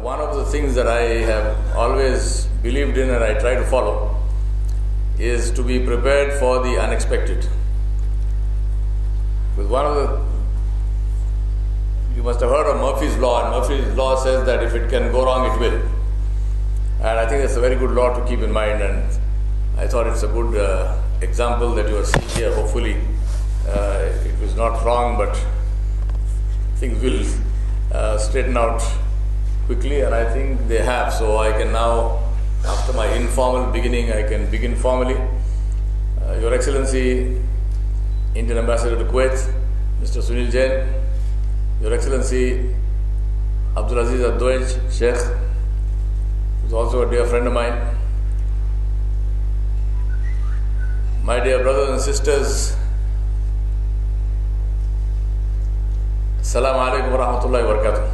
one of the things that I have always believed in and I try to follow is to be prepared for the unexpected. With you must have heard of Murphy's Law, and Murphy's Law says that if it can go wrong, it will. And I think it's a very good law to keep in mind, and I thought it's a good example that you are seeing here. Hopefully, it was not wrong, but things will straighten out quickly, and I think they have. So I can now, after my informal beginning, I can begin formally. Your Excellency, Indian Ambassador to Kuwait, Mr. Sunil Jain, Your Excellency Abdul Aziz Adwaj Sheikh, who is also a dear friend of mine, my dear brothers and sisters, Assalamu alaikum wa rahmatullahi wa barakatuh.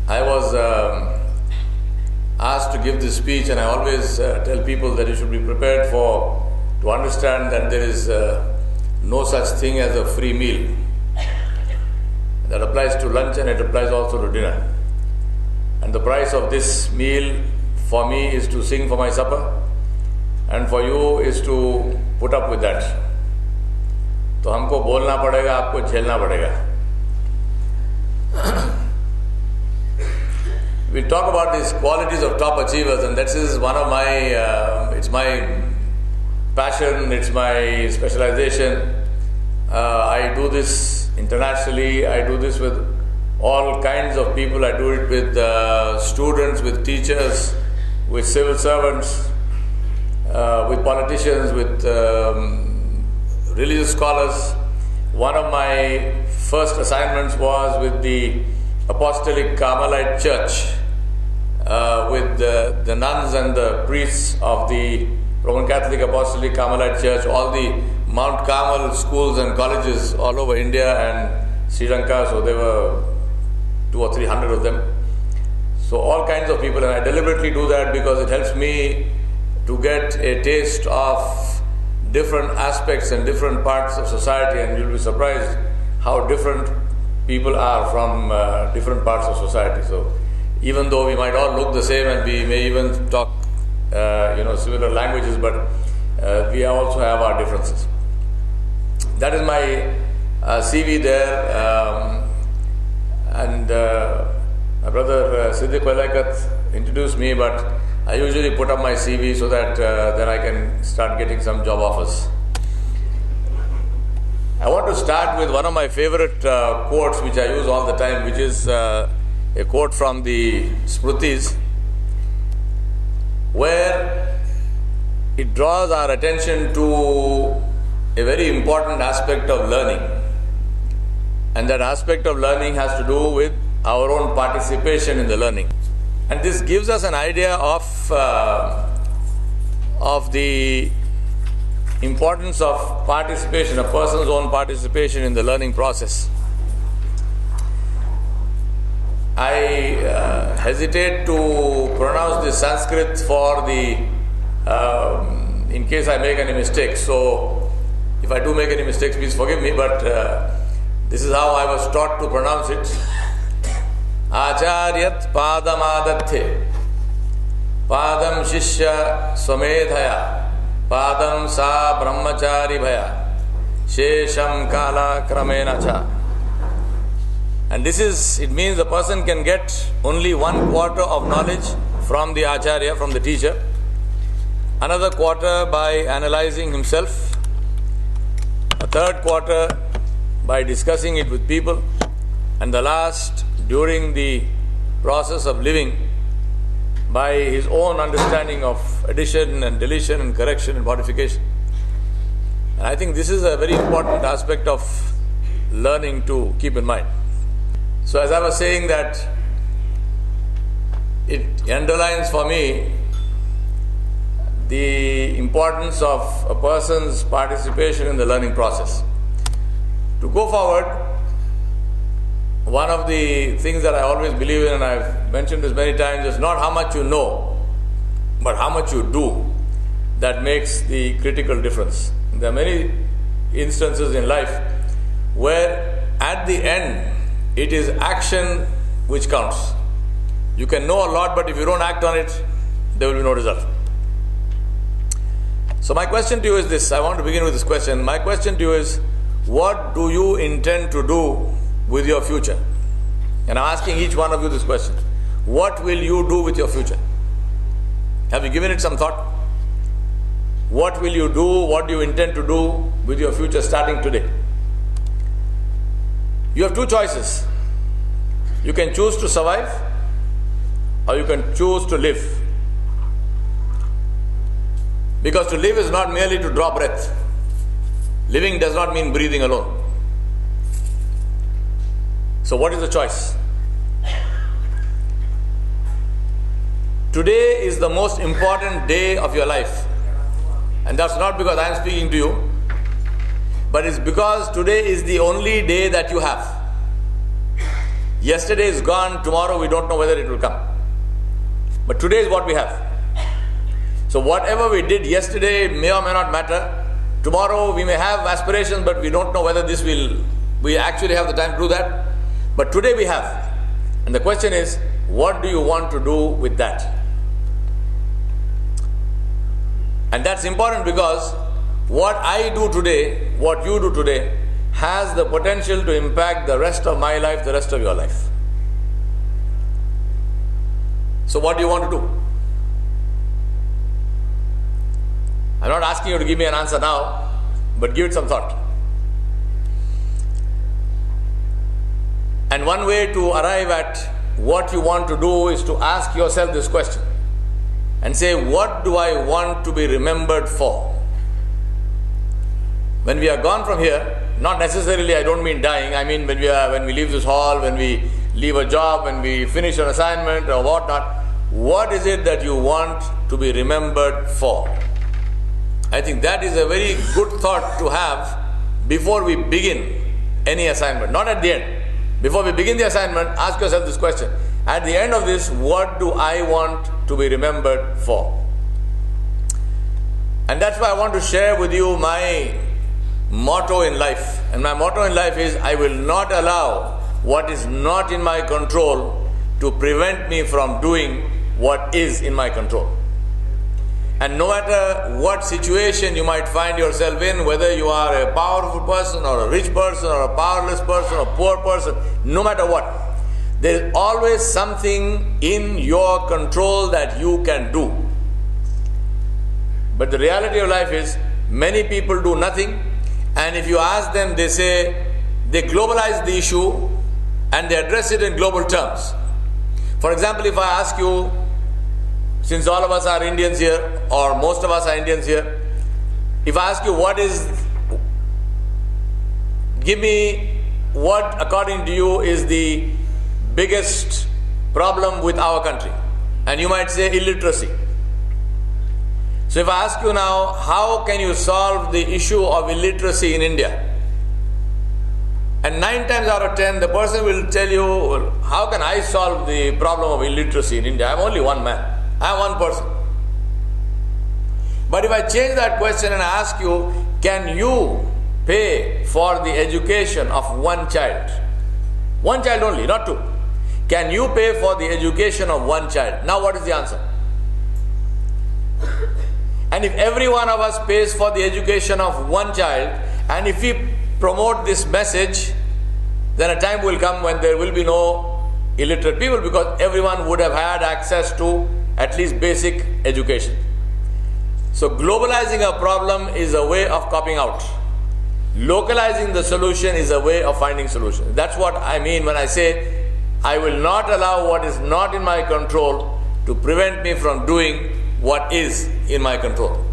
I was asked to give this speech, and I always tell people that you should be prepared to understand that there is no such thing as a free meal. That applies to lunch and it applies also to dinner. And the price of this meal for me is to sing for my supper, and for you is to put up with that. तो हमको बोलना पड़ेगा, आपको झेलना पड़ेगा. We talk about these qualities of top achievers, and that is one of my, it's my passion, it's my specialization. I do this internationally, I do this with all kinds of people. I do it with students, with teachers, with civil servants, with politicians, with religious scholars. One of my first assignments was with the Apostolic Carmelite Church, with the nuns and the priests of the Roman Catholic Apostolic Carmelite Church, all the Mount Carmel schools and colleges all over India and Sri Lanka. So there were 200 or 300 of them. So all kinds of people, and I deliberately do that because it helps me to get a taste of different aspects and different parts of society, and you'll be surprised how different people are from different parts of society. So even though we might all look the same and we may even talk similar languages, but we also have our differences. That is my CV there, and my brother Siddiq Walaikat introduced me, but I usually put up my CV so that then I can start getting some job offers. I want to start with one of my favorite quotes, which I use all the time, which is a quote from the Smritis, where it draws our attention to a very important aspect of learning. And that aspect of learning has to do with our own participation in the learning. And this gives us an idea of the importance of participation, a person's own participation in the learning process. I hesitate to pronounce the Sanskrit for in case I make any mistakes. So if I do make any mistakes, please forgive me, but this is how I was taught to pronounce it. Acharyat padam adathe, padam shishya swamedhaya, padam sa brahmachari bhaya, shesham kala kramena cha. And it means a person can get only 1/4 of knowledge from the acharya, from the teacher, another quarter by analyzing himself, a third quarter by discussing it with people, and the last during the process of living by his own understanding of addition and deletion and correction and modification. And I think this is a very important aspect of learning to keep in mind. So as I was saying, that it underlines for me the importance of a person's participation in the learning process. To go forward, one of the things that I always believe in, and I've mentioned this many times, is not how much you know, but how much you do that makes the critical difference. There are many instances in life where at the end it is action which counts. You can know a lot, but if you don't act on it, there will be no result. So my question to you is this. I want to begin with this question. My question to you is, what do you intend to do with your future? And I'm asking each one of you this question. What will you do with your future? Have you given it some thought? What will you do? What do you intend to do with your future starting today? You have two choices. You can choose to survive, or you can choose to live. Because to live is not merely to draw breath. Living does not mean breathing alone. So what is the choice? Today is the most important day of your life. And that's not because I am speaking to you, but it's because today is the only day that you have. Yesterday is gone, tomorrow we don't know whether it will come. But today is what we have. So whatever we did yesterday may or may not matter. Tomorrow we may have aspirations, but we don't know whether we actually have the time to do that. But today we have. And the question is, what do you want to do with that? And that's important because what I do today, what you do today, has the potential to impact the rest of my life, the rest of your life. So what do you want to do? I'm not asking you to give me an answer now, but give it some thought. And one way to arrive at what you want to do is to ask yourself this question and say, what do I want to be remembered for? When we are gone from here, not necessarily, I don't mean dying, I mean when we leave this hall, when we leave a job, when we finish an assignment or whatnot, what is it that you want to be remembered for? I think that is a very good thought to have before we begin any assignment, not at the end. Before we begin the assignment, ask yourself this question. At the end of this, what do I want to be remembered for? And that's why I want to share with you my motto in life. And my motto in life is, I will not allow what is not in my control to prevent me from doing what is in my control. And no matter what situation you might find yourself in, whether you are a powerful person or a rich person or a powerless person or a poor person, no matter what, there is always something in your control that you can do. But the reality of life is, many people do nothing, and if you ask them, they say they globalize the issue and they address it in global terms. For example, if I ask you, since all of us are Indians here, or most of us are Indians here, if I ask you give me what according to you is the biggest problem with our country, and you might say illiteracy. So if I ask you now, how can you solve the issue of illiteracy in India? And 9 times out of 10, the person will tell you, well, how can I solve the problem of illiteracy in India? I'm only one man. I'm one person. But if I change that question and ask you, can you pay for the education of one child? One child only, not two. Can you pay for the education of one child? Now what is the answer? And if every one of us pays for the education of one child, and if we promote this message, then a time will come when there will be no illiterate people, because everyone would have had access to at least basic education. So globalizing a problem is a way of copying out. Localizing the solution is a way of finding solution. That's what I mean when I say, I will not allow what is not in my control to prevent me from doing what is in my control.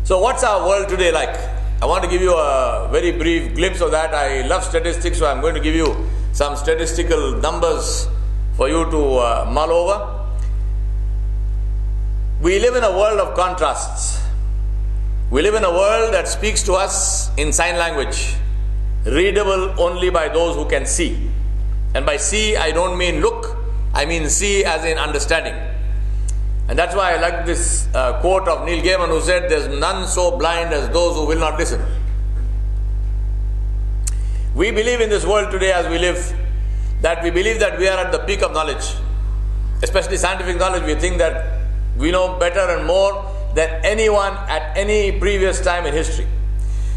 So what's our world today like? I want to give you a very brief glimpse of that. I love statistics, so I'm going to give you some statistical numbers for you to mull over. We live in a world of contrasts. We live in a world that speaks to us in sign language, readable only by those who can see. And by see, I don't mean look, I mean see as in understanding. And that's why I like this quote of Neil Gaiman, who said, there's none so blind as those who will not listen. We believe in this world today as we live, that we believe that we are at the peak of knowledge, especially scientific knowledge. We think that we know better and more than anyone at any previous time in history.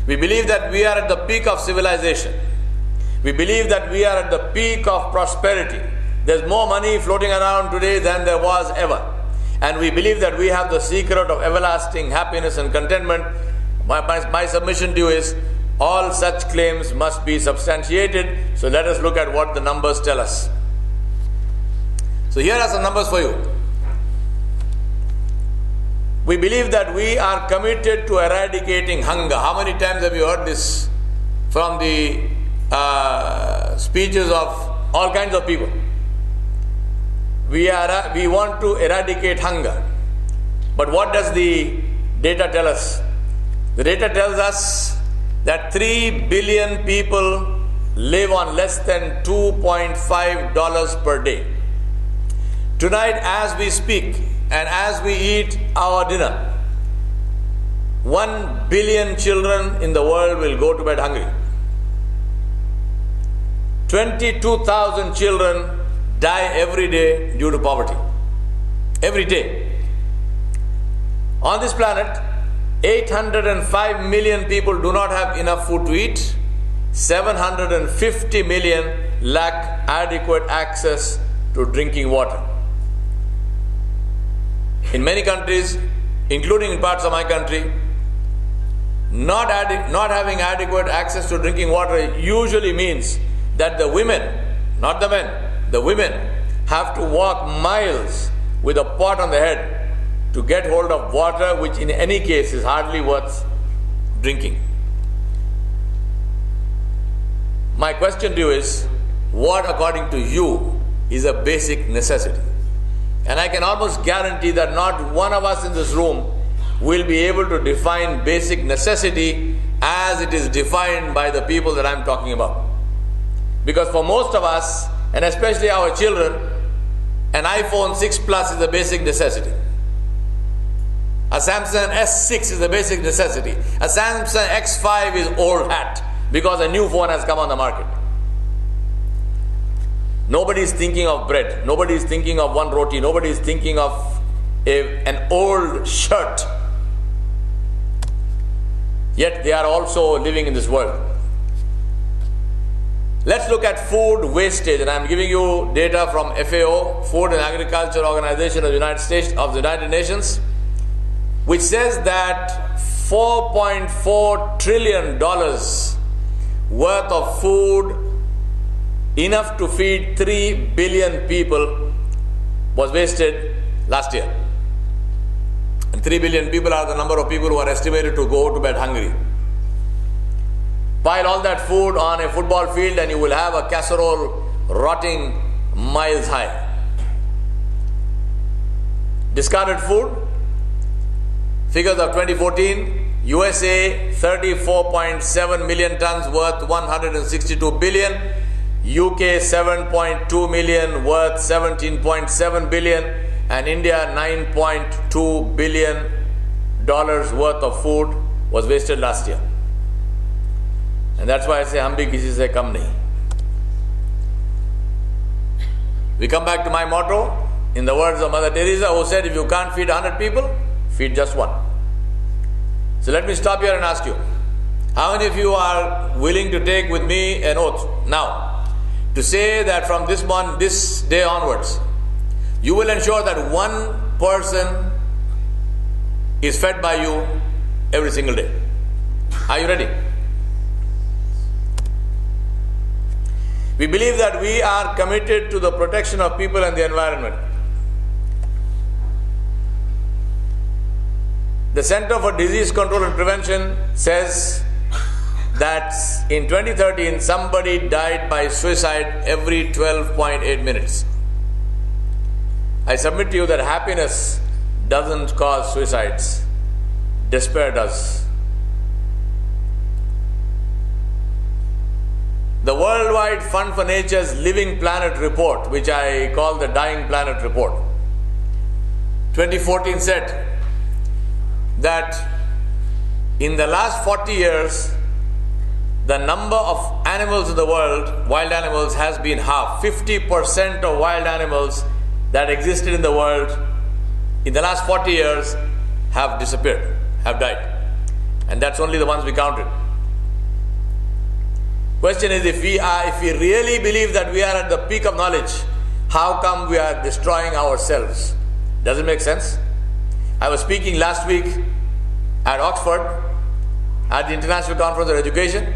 We believe that we are at the peak of civilization. We believe that we are at the peak of prosperity. There's more money floating around today than there was ever. And we believe that we have the secret of everlasting happiness and contentment. My submission to you is, all such claims must be substantiated. So let us look at what the numbers tell us. So here are some numbers for you. We believe that we are committed to eradicating hunger. How many times have you heard this from the speeches of all kinds of people? We want to eradicate hunger. But what does the data tell us? The data tells us that 3 billion people live on less than $2.5 per day. Tonight, as we speak and as we eat our dinner, 1 billion children in the world will go to bed hungry. 22,000 children die every day due to poverty. Every day. On this planet, 805 million people do not have enough food to eat. 750 million lack adequate access to drinking water. In many countries, including in parts of my country, not having adequate access to drinking water usually means that the women, not the men, the women have to walk miles with a pot on the head to get hold of water, which in any case is hardly worth drinking. My question to you is, what according to you is a basic necessity? And I can almost guarantee that not one of us in this room will be able to define basic necessity as it is defined by the people that I'm talking about. Because for most of us, and especially our children, an iPhone 6 Plus is a basic necessity. A Samsung S6 is a basic necessity. A Samsung X5 is old hat because a new phone has come on the market. Nobody is thinking of bread. Nobody is thinking of one roti. Nobody is thinking of an old shirt. Yet they are also living in this world. Let's look at food wastage, and I'm giving you data from FAO, Food and Agriculture Organization of the United Nations, which says that $4.4 trillion worth of food, enough to feed 3 billion people, was wasted last year. And 3 billion people are the number of people who are estimated to go to bed hungry. Pile all that food on a football field and you will have a casserole rotting miles high. Discarded food, figures of 2014, USA 34.7 million tons worth 162 billion, UK 7.2 million worth 17.7 billion, and India $9.2 billion worth of food was wasted last year. And that's why I say, hum bhi kisi se kam nahi. We come back to my motto, in the words of Mother Teresa, who said, if you can't feed 100 people, feed just one. So let me stop here and ask you, how many of you are willing to take with me an oath now to say that from this day onwards, you will ensure that one person is fed by you every single day? Are you ready? We believe that we are committed to the protection of people and the environment. The Center for Disease Control and Prevention says that in 2013, somebody died by suicide every 12.8 minutes. I submit to you that happiness doesn't cause suicides. Despair does. The Worldwide Fund for Nature's Living Planet report, which I call the Dying Planet report, 2014 said that in the last 40 years, the number of animals in the world, wild animals, has been halved. 50% of wild animals that existed in the world in the last 40 years have disappeared, have died. And that's only the ones we counted. Question is, if we really believe that we are at the peak of knowledge, how come we are destroying ourselves? Does it make sense? I was speaking last week at Oxford at the International Conference on Education,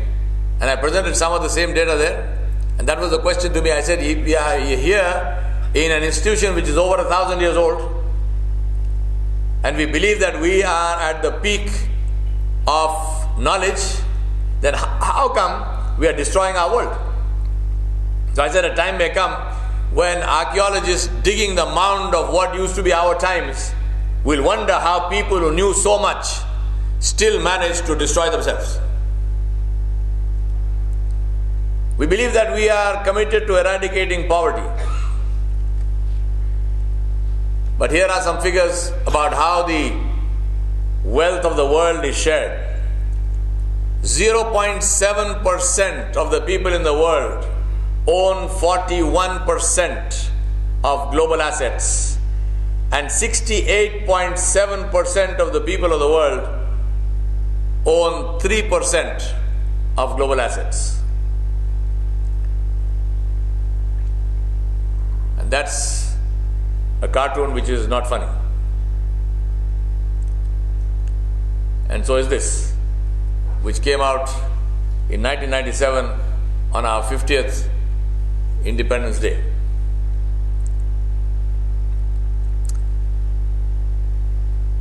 and I presented some of the same data there. And that was the question to me. I said, we are here in an institution which is over 1,000 years old, and we believe that we are at the peak of knowledge, then how come we are destroying our world? So I said, a time may come when archaeologists digging the mound of what used to be our times will wonder how people who knew so much still managed to destroy themselves. We believe that we are committed to eradicating poverty. But here are some figures about how the wealth of the world is shared. 0.7% of the people in the world own 41% of global assets, and 68.7% of the people of the world own 3% of global assets. And that's a cartoon which is not funny. And so is this, which came out in 1997 on our 50th Independence Day.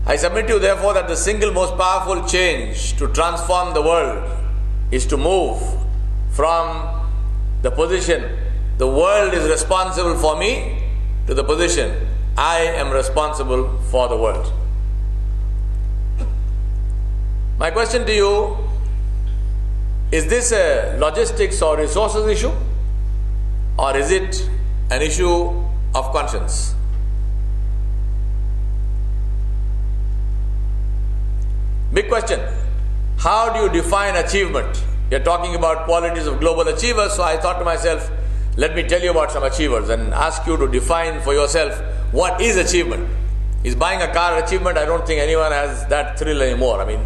I submit to you, therefore, that the single most powerful change to transform the world is to move from the position, the world is responsible for me, to the position, I am responsible for the world. My question to you, is this a logistics or resources issue, or is it an issue of conscience? Big question. How do you define achievement? You're talking about qualities of global achievers, so I thought to myself, let me tell you about some achievers and ask you to define for yourself what is achievement. Is buying a car achievement? I don't think anyone has that thrill anymore. I mean,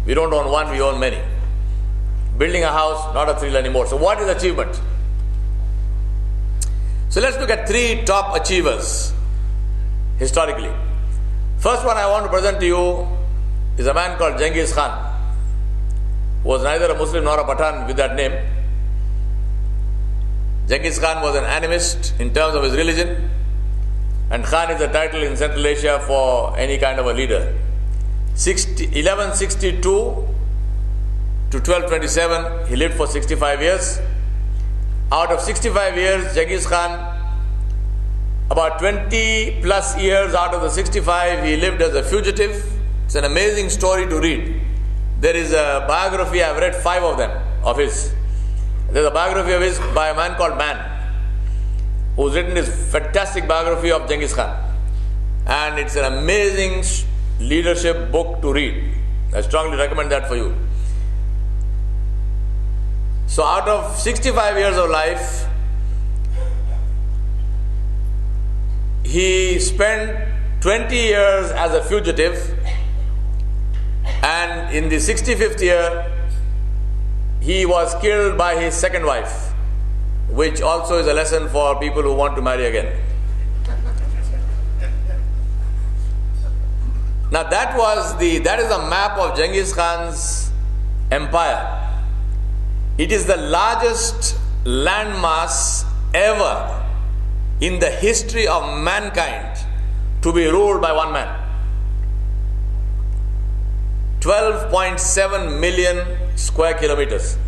we don't own one, we own many. Building a house, not a thrill anymore. So what is achievement? So let's look at three top achievers historically. First one I want to present to you is a man called Genghis Khan, who was neither a Muslim nor a Pathan with that name. Genghis Khan was an animist in terms of his religion, and Khan is a title in Central Asia for any kind of a leader. 1162 to 1227, he lived for 65 years. Out of 65 years, Genghis Khan, about 20 plus years out of the 65, he lived as a fugitive. It's an amazing story to read. There is a biography, I've read 5 of them, of his. There's a biography of his by a man called Man, who's written this fantastic biography of Genghis Khan. And it's an amazing leadership book to read. I strongly recommend that for you. So out of 65 years of life, he spent 20 years as a fugitive, and in the 65th year, he was killed by his second wife, which also is a lesson for people who want to marry again. Now that is a map of Genghis Khan's empire. It is the largest landmass ever in the history of mankind to be ruled by one man. 12.7 million square kilometers.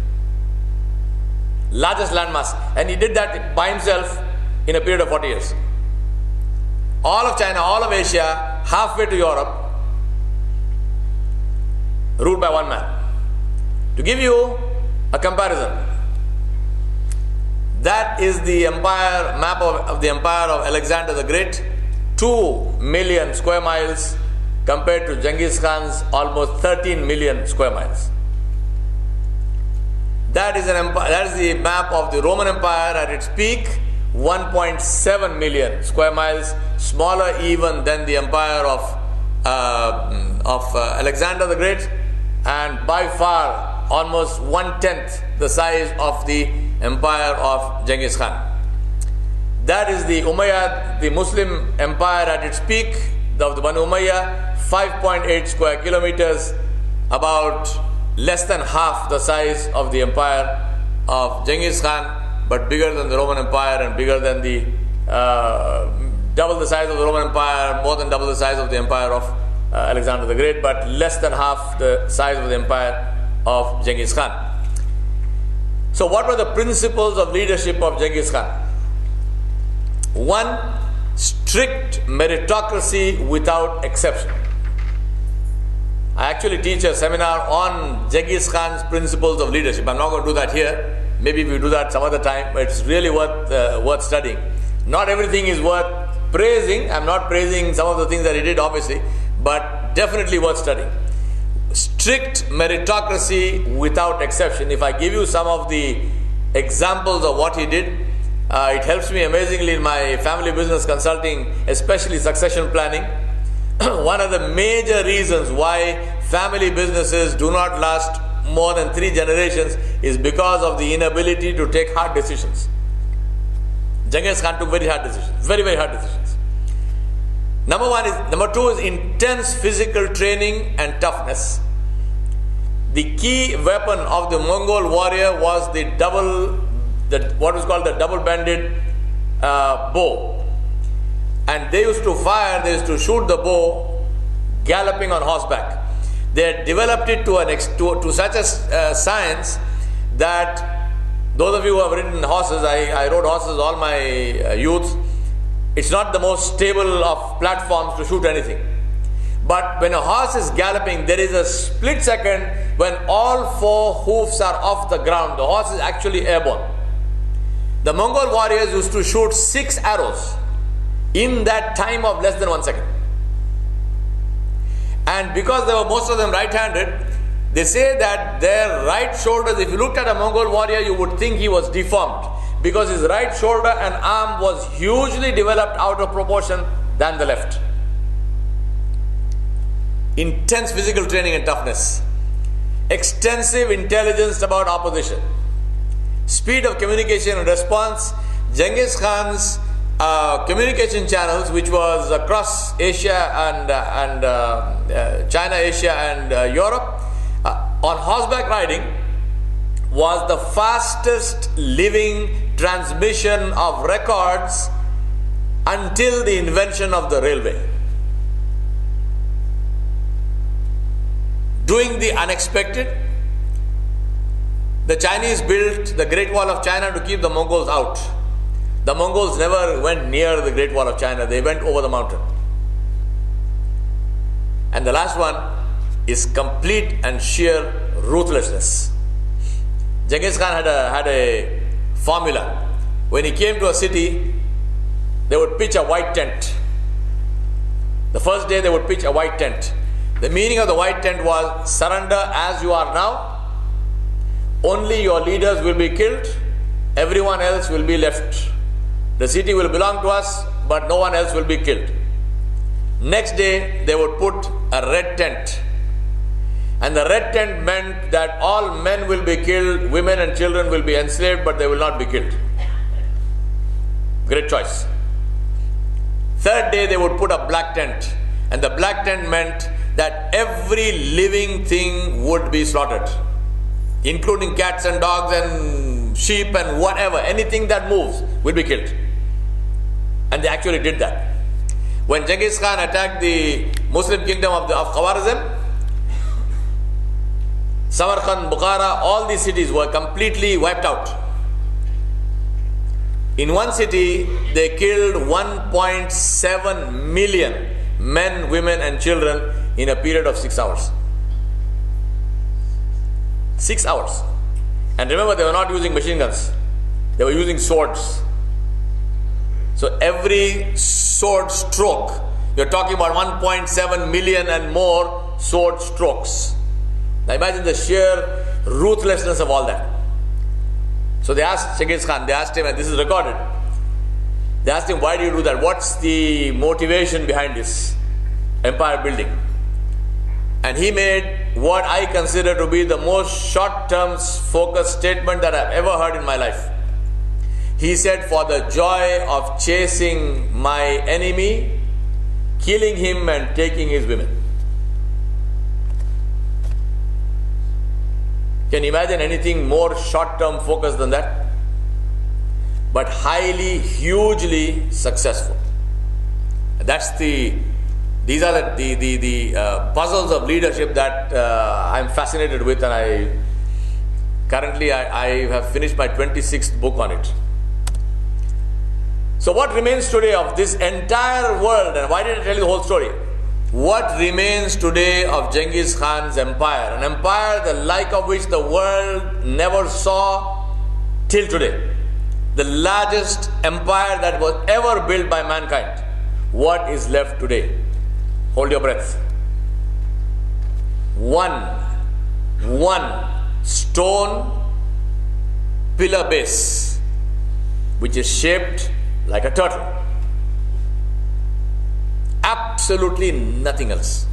Largest landmass. And he did that by himself in a period of 40 years. All of China, all of Asia, halfway to Europe, ruled by one man. To give you a comparison, that is the empire map of the empire of Alexander the Great. 2 million square miles compared to Genghis Khan's almost 13 million square miles. That is an empire. That is the map of the Roman Empire at its peak, 1.7 million square miles, smaller even than the empire of Alexander the Great, and by far almost 1/10 the size of the empire of Genghis Khan. That is the Umayyad, the Muslim empire at its peak, of the Banu Umayyah, 5.8 square kilometers, about less than half the size of the empire of Genghis Khan, but bigger than the Roman Empire and bigger than the double the size of the Roman Empire, more than double the size of the empire of Alexander the Great, but less than half the size of the empire of Genghis Khan. So what were the principles of leadership of Genghis Khan? One, strict meritocracy without exception. I actually teach a seminar on Genghis Khan's principles of leadership. I'm not going to do that here. Maybe we do that some other time, but it's really worth studying. Not everything is worth praising. I'm not praising some of the things that he did, obviously, but definitely worth studying. Strict meritocracy without exception. If I give you some of the examples of what he did, it helps me amazingly in my family business consulting, especially succession planning. One of the major reasons why family businesses do not last more than 3 generations is because of the inability to take hard decisions. Genghis Khan took very hard decisions, very, very hard decisions. Number two is intense physical training and toughness. The key weapon of the Mongol warrior was what was called the double-banded bow. And they used to shoot the bow galloping on horseback. They had developed it to such a science that those of you who have ridden horses, I rode horses all my youth. It's not the most stable of platforms to shoot anything. But when a horse is galloping, there is a split second when all 4 hoofs are off the ground. The horse is actually airborne. The Mongol warriors used to shoot 6 arrows in that time of less than 1 second. And because they were most of them right-handed, they say that their right shoulders, if you looked at a Mongol warrior, you would think he was deformed, because his right shoulder and arm was hugely developed out of proportion than the left. Intense physical training and toughness. Extensive intelligence about opposition. Speed of communication and response. Genghis Khan's communication channels, which was across Asia and China, Asia and Europe, on horseback riding, was the fastest living transmission of records until the invention of the railway. Doing the unexpected, the Chinese built the Great Wall of China to keep the Mongols out. The Mongols never went near the Great Wall of China, they went over the mountain. And the last one is complete and sheer ruthlessness. Genghis Khan had a formula. When he came to a city, they would pitch a white tent. The first day they would pitch a white tent. The meaning of the white tent was, surrender as you are now. Only your leaders will be killed. Everyone else will be left. The city will belong to us, but no one else will be killed. Next day, they would put a red tent. And the red tent meant that all men will be killed, women and children will be enslaved, but they will not be killed. Great choice. Third day, they would put a black tent. And the black tent meant that every living thing would be slaughtered, including cats and dogs and sheep and whatever, anything that moves will be killed. And they actually did that. When Genghis Khan attacked the Muslim kingdom of Khawarizm, Samarkand, Bukhara, all these cities were completely wiped out. In one city, they killed 1.7 million men, women and children in a period of 6 hours. 6 hours. And remember, they were not using machine guns. They were using swords. So every sword stroke, you're talking about 1.7 million and more sword strokes. Now imagine the sheer ruthlessness of all that. So they asked Genghis Khan, they asked him, and this is recorded, they asked him, why do you do that? What's the motivation behind this empire building? And he made what I consider to be the most short-term focused statement that I've ever heard in my life. He said, for the joy of chasing my enemy, killing him and taking his women. Can you imagine anything more short-term focused than that? But highly, hugely successful. These are the puzzles of leadership that I'm fascinated with, and currently I have finished my 26th book on it. So what remains today of this entire world, and why did I tell you the whole story? What remains today of Genghis Khan's empire, an empire the like of which the world never saw till today, the largest empire that was ever built by mankind. What is left today? Hold your breath. One stone pillar base, which is shaped like a turtle. Absolutely nothing else.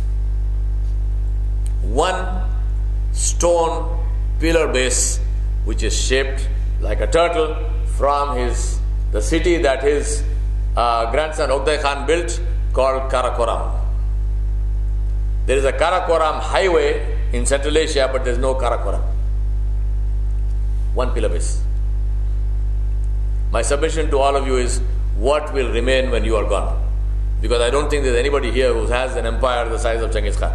One stone pillar base, which is shaped like a turtle, from the city that his grandson Ogday Khan built, called Karakoram. There is a Karakoram highway in Central Asia, but there is no Karakoram. One pillar base. My submission to all of you is, what will remain when you are gone? Because I don't think there's anybody here who has an empire the size of Genghis Khan.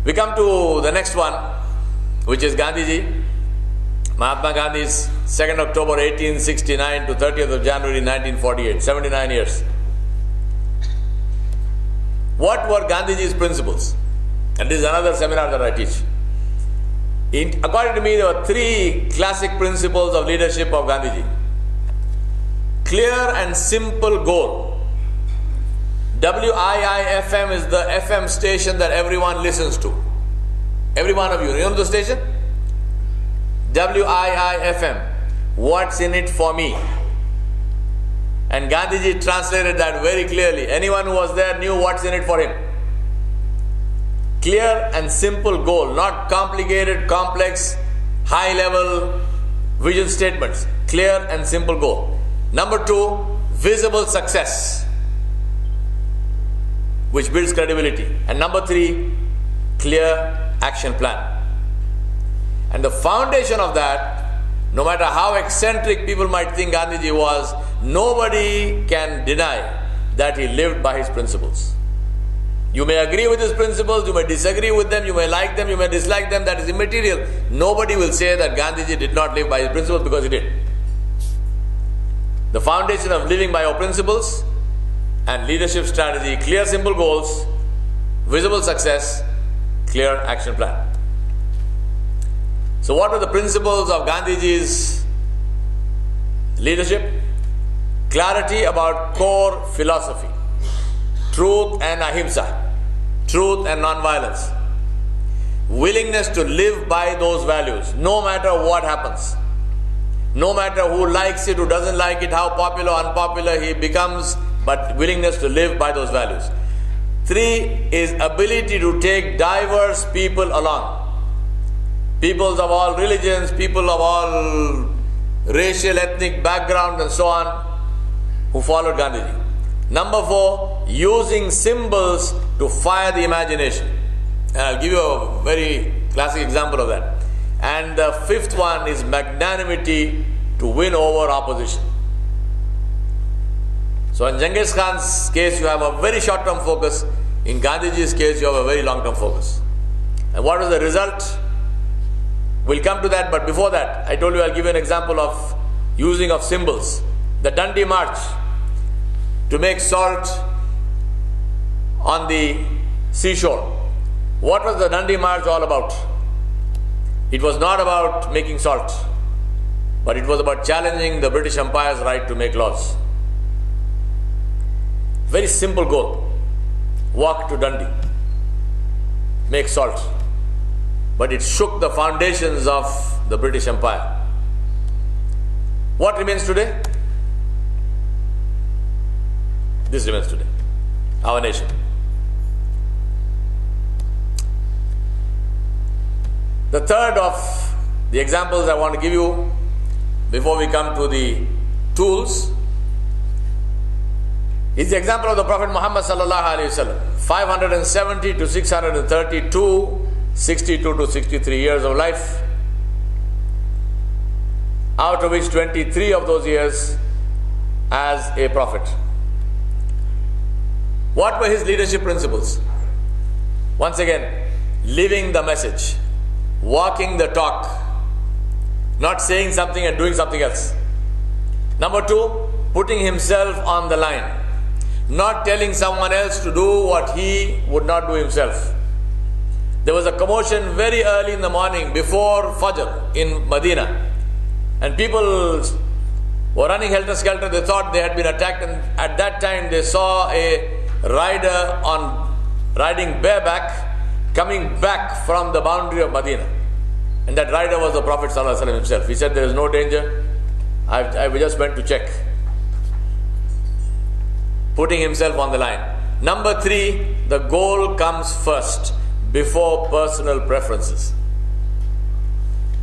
We come to the next one, which is Gandhiji. Mahatma Gandhi's 2nd October 1869 to 30th of January 1948, 79 years. What were Gandhiji's principles? And this is another seminar that I teach. According to me, there were 3 classic principles of leadership of Gandhiji. Clear and simple goal. WIIFM is the FM station that everyone listens to. Every one of you. You know the station? WIIFM. What's in it for me? And Gandhiji translated that very clearly. Anyone who was there knew what's in it for him. Clear and simple goal, not complicated, complex, high-level vision statements. Clear and simple goal. Number 2, visible success, which builds credibility. And number 3, clear action plan. And the foundation of that, no matter how eccentric people might think Gandhiji was, nobody can deny that he lived by his principles. You may agree with his principles, you may disagree with them, you may like them, you may dislike them, that is immaterial. Nobody will say that Gandhiji did not live by his principles, because he did. The foundation of living by our principles and leadership strategy: clear, simple goals, visible success, clear action plan. So what were the principles of Gandhiji's leadership? Clarity about core philosophy, truth and ahimsa, truth and non-violence, willingness to live by those values no matter what happens, no matter who likes it, who doesn't like it, how popular or unpopular he becomes, but willingness to live by those values. 3 is ability to take diverse people along. Peoples of all religions, people of all racial, ethnic background and so on, who followed Gandhiji. Number 4, using symbols to fire the imagination. And I'll give you a very classic example of that. And the 5th one is magnanimity to win over opposition. So in Genghis Khan's case, you have a very short-term focus. In Gandhiji's case, you have a very long-term focus. And what was the result? We'll come to that, but before that, I told you I'll give you an example of using of symbols. The Dundee March to make salt on the seashore. What was the Dundee March all about? It was not about making salt, but it was about challenging the British Empire's right to make laws. Very simple goal. Walk to Dundee. Make salt. but it shook the foundations of the British Empire. What remains today? This remains today, our nation. The third of the examples I want to give you before we come to the tools is the example of the Prophet Muhammad sallallahu alaihi wasallam. 570 to 632, 62 to 63 years of life, out of which 23 of those years as a prophet. What were his leadership principles? Once again, living the message, walking the talk, not saying something and doing something else. Number two, putting himself on the line, not telling someone else to do what he would not do himself. There was a commotion very early in the morning before Fajr in Medina, and people were running helter-skelter. They thought they had been attacked, and at that time they saw a rider riding bareback coming back from the boundary of Medina. And that rider was the Prophet ﷺ himself. He said, there is no danger. I just went to check. Putting himself on the line. Number three, the goal comes first before personal preferences.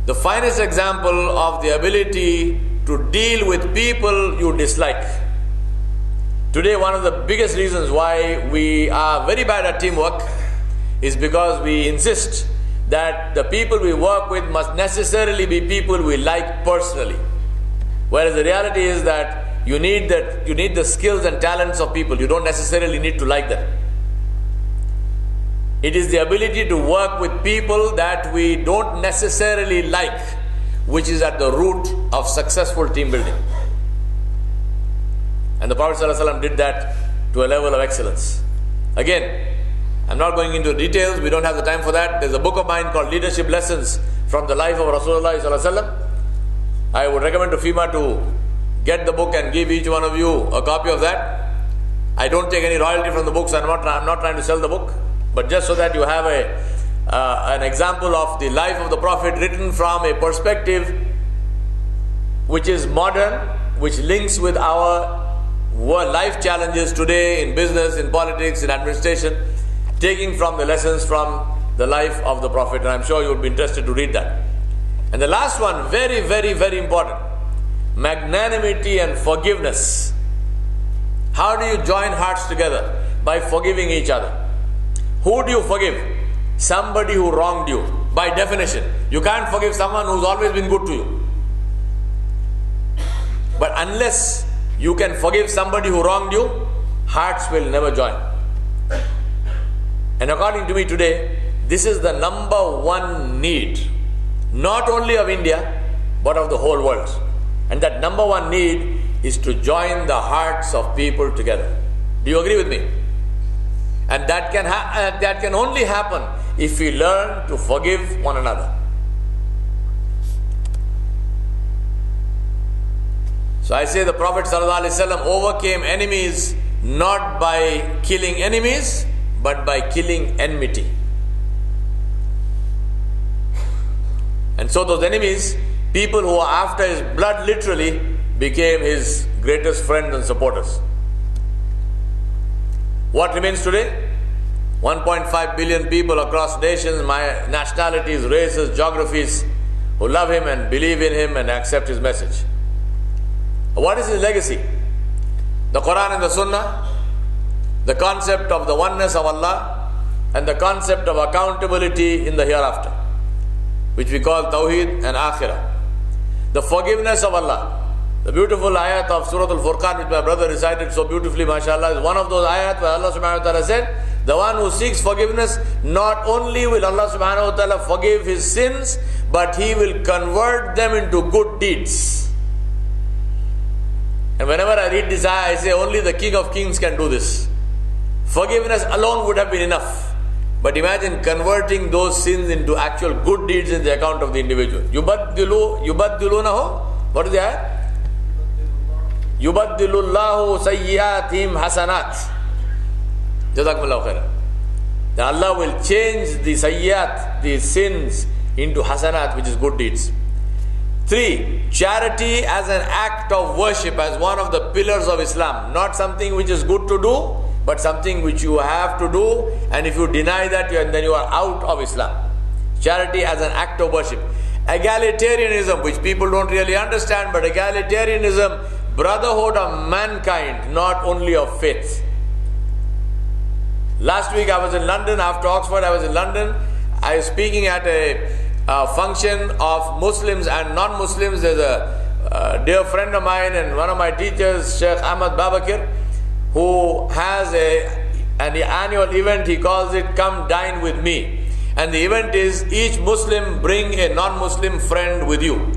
The finest example of the ability to deal with people you dislike. Today, one of the biggest reasons why we are very bad at teamwork is because we insist that the people we work with must necessarily be people we like personally. Whereas the reality is that you need the skills and talents of people. You don't necessarily need to like them. It is the ability to work with people that we don't necessarily like, which is at the root of successful team building. And the Prophet ﷺ did that to a level of excellence. Again, I'm not going into details, we don't have the time for that. There's a book of mine called Leadership Lessons from the Life of Rasulullah ﷺ. I would recommend to FIMA to get the book and give each one of you a copy of that. I don't take any royalty from the books, I'm not trying to sell the book, but just so that you have an example of the life of the Prophet written from a perspective which is modern, which links with our life challenges today in business, in politics, in administration, taking from the lessons from the life of the Prophet, and I'm sure you would be interested to read that. And the last one, very, very, very important, magnanimity and forgiveness. How do you join hearts together? By forgiving each other. Who do you forgive? Somebody who wronged you. By definition, you can't forgive someone who's always been good to you. But unless you can forgive somebody who wronged you, hearts will never join. And according to me today, this is the number one need, not only of India, but of the whole world. And that number one need is to join the hearts of people together. Do you agree with me? And that can only happen if we learn to forgive one another. So I say the Prophet ﷺ overcame enemies not by killing enemies, but by killing enmity. And so those enemies, people who are after his blood literally, became his greatest friends and supporters. What remains today? 1.5 billion people across nations, nationalities, races, geographies, who love him and believe in him and accept his message. What is his legacy? The Quran and the Sunnah, the concept of the oneness of Allah, and the concept of accountability in the hereafter, which we call Tawheed and Akhirah. The forgiveness of Allah. The beautiful ayat of Surah Al-Furqan, which my brother recited so beautifully, mashallah, is one of those ayat where Allah subhanahu wa ta'ala said, the one who seeks forgiveness, not only will Allah subhanahu wa ta'ala forgive his sins, but he will convert them into good deeds. And whenever I read this ayah, I say only the King of Kings can do this. Forgiveness alone would have been enough. But imagine converting those sins into actual good deeds in the account of the individual. Yubaddilunahu. What is the ayah? Yubaddilullahu sayyiatim hasanat. Jazakumullahu khairan. Then Allah will change the sayyat, the sins, into hasanat, which is good deeds. 3. Charity as an act of worship, as one of the pillars of Islam. Not something which is good to do, but something which you have to do, and if you deny that, then you are out of Islam. Charity as an act of worship. Egalitarianism, which people don't really understand, but egalitarianism, brotherhood of mankind, not only of faith. Last week I was in London. After Oxford I was in London. I was speaking at a function of Muslims and non-Muslims. There's a dear friend of mine and one of my teachers, Sheikh Ahmad Babakir, who has an annual event. He calls it Come Dine With Me. And the event is each Muslim bring a non-Muslim friend with you.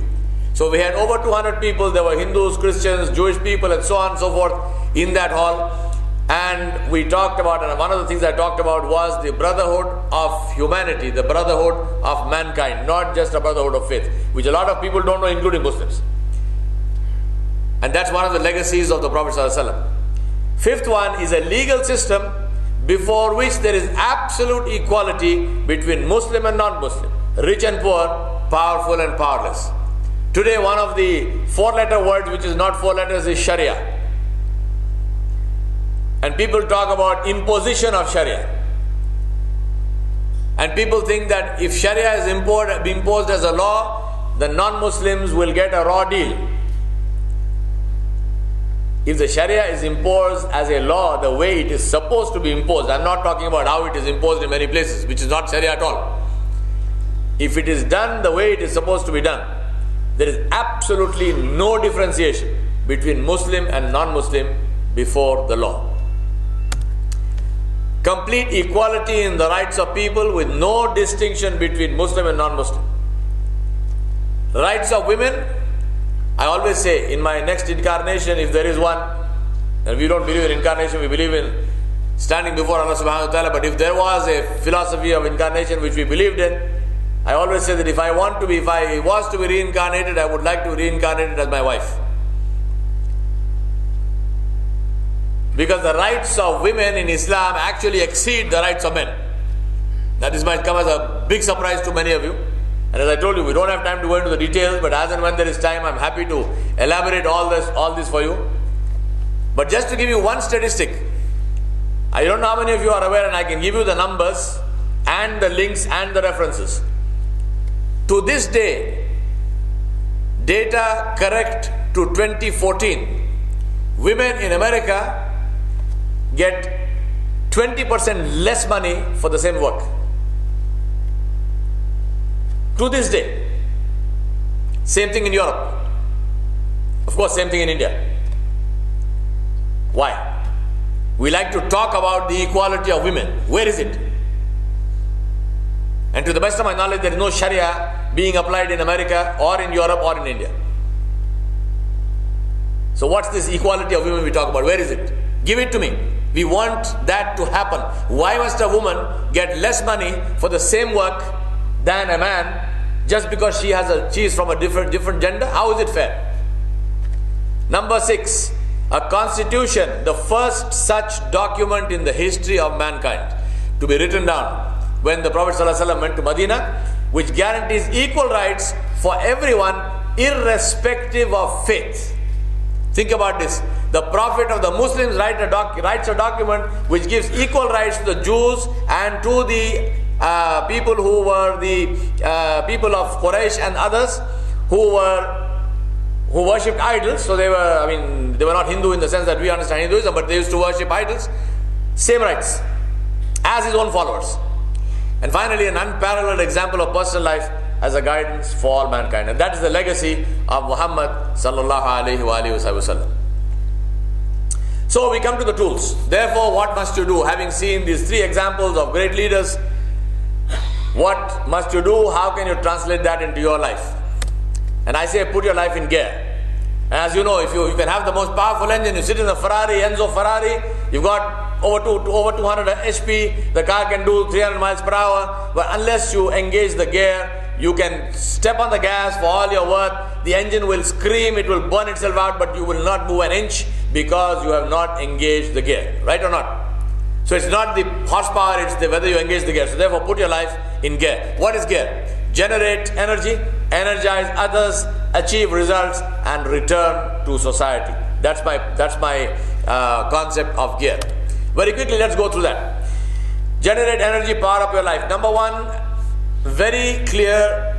So we had over 200 people. There were Hindus, Christians, Jewish people and so on and so forth in that hall. And we talked about, and one of the things I talked about was the brotherhood of humanity, the brotherhood of mankind, not just a brotherhood of faith, which a lot of people don't know, including Muslims. And that's one of the legacies of the Prophet ﷺ. 5th one is a legal system before which there is absolute equality between Muslim and non-Muslim, rich and poor, powerful and powerless. Today one of the 4-letter words which is not 4 letters is Sharia. And people talk about imposition of Sharia. And people think that if Sharia is imposed as a law, the non-Muslims will get a raw deal. If the Sharia is imposed as a law the way it is supposed to be imposed, I'm not talking about how it is imposed in many places, which is not Sharia at all. If it is done the way it is supposed to be done, there is absolutely no differentiation between Muslim and non-Muslim before the law. Complete equality in the rights of people with no distinction between Muslim and non-Muslim. Rights of women, I always say in my next incarnation, if there is one, and we don't believe in incarnation, we believe in standing before Allah subhanahu wa ta'ala, but if there was a philosophy of incarnation which we believed in, I always say that if I was to be reincarnated, I would like to reincarnate as my wife. Because the rights of women in Islam actually exceed the rights of men. That might come as a big surprise to many of you. And as I told you, we don't have time to go into the details, but as and when there is time, I'm happy to elaborate all this for you. But just to give you one statistic, I don't know how many of you are aware, and I can give you the numbers and the links and the references. To this day, data correct to 2014, women in America get 20% less money for the same work. To this day. Same thing in Europe. Of course, same thing in India. Why? We like to talk about the equality of women. Where is it? And to the best of my knowledge, there is no Sharia being applied in America or in Europe or in India. So what's this equality of women we talk about? Where is it? Give it to me. We want that to happen. Why must a woman get less money for the same work than a man just because she is from a different gender? How is it fair? Number 6, a constitution, the first such document in the history of mankind to be written down when the Prophet ﷺ went to Medina, which guarantees equal rights for everyone irrespective of faith. Think about this. The Prophet of the Muslims writes a document which gives equal rights to the Jews and to the people who were the people of Quraysh and others who worshipped idols. So they were not Hindu in the sense that we understand Hinduism, but they used to worship idols. Same rights as his own followers. And finally, an unparalleled example of personal life as a guidance for all mankind. And that is the legacy of Muhammad sallallahu alayhi wa sallam. So we come to the tools. Therefore, what must you do? Having seen these 3 examples of great leaders, what must you do? How can you translate that into your life? And I say, put your life in gear. And as you know, if you can have the most powerful engine, you sit in a Ferrari, Enzo Ferrari, you've got over 200 HP, the car can do 300 miles per hour, but unless you engage the gear, you can step on the gas for all your worth, the engine will scream, it will burn itself out, but you will not move an inch because you have not engaged the gear. Right or not? So it's not the horsepower, it's whether you engage the gear. So therefore put your life in gear. What is gear? generate energy, energize others, achieve results, and return to society. That's my concept of gear. Very quickly, let's go through that. Generate energy, power up your life. Number one, very clear,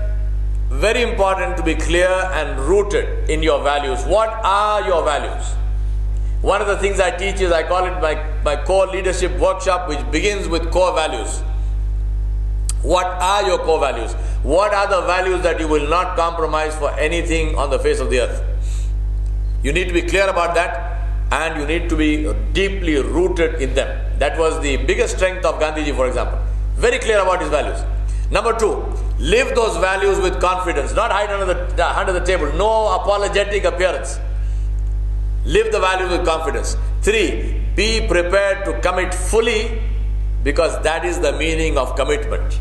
very important to be clear and rooted in your values. What are your values? One of the things I teach is, I call it my core leadership workshop, which begins with core values. What are your core values? What are the values that you will not compromise for anything on the face of the earth? You need to be clear about that, and you need to be deeply rooted in them. That was the biggest strength of Gandhiji, for example. Very clear about his values. Number two, live those values with confidence, not hide under the table. No apologetic appearance. Live the values with confidence. Three, be prepared to commit fully, because that is the meaning of commitment.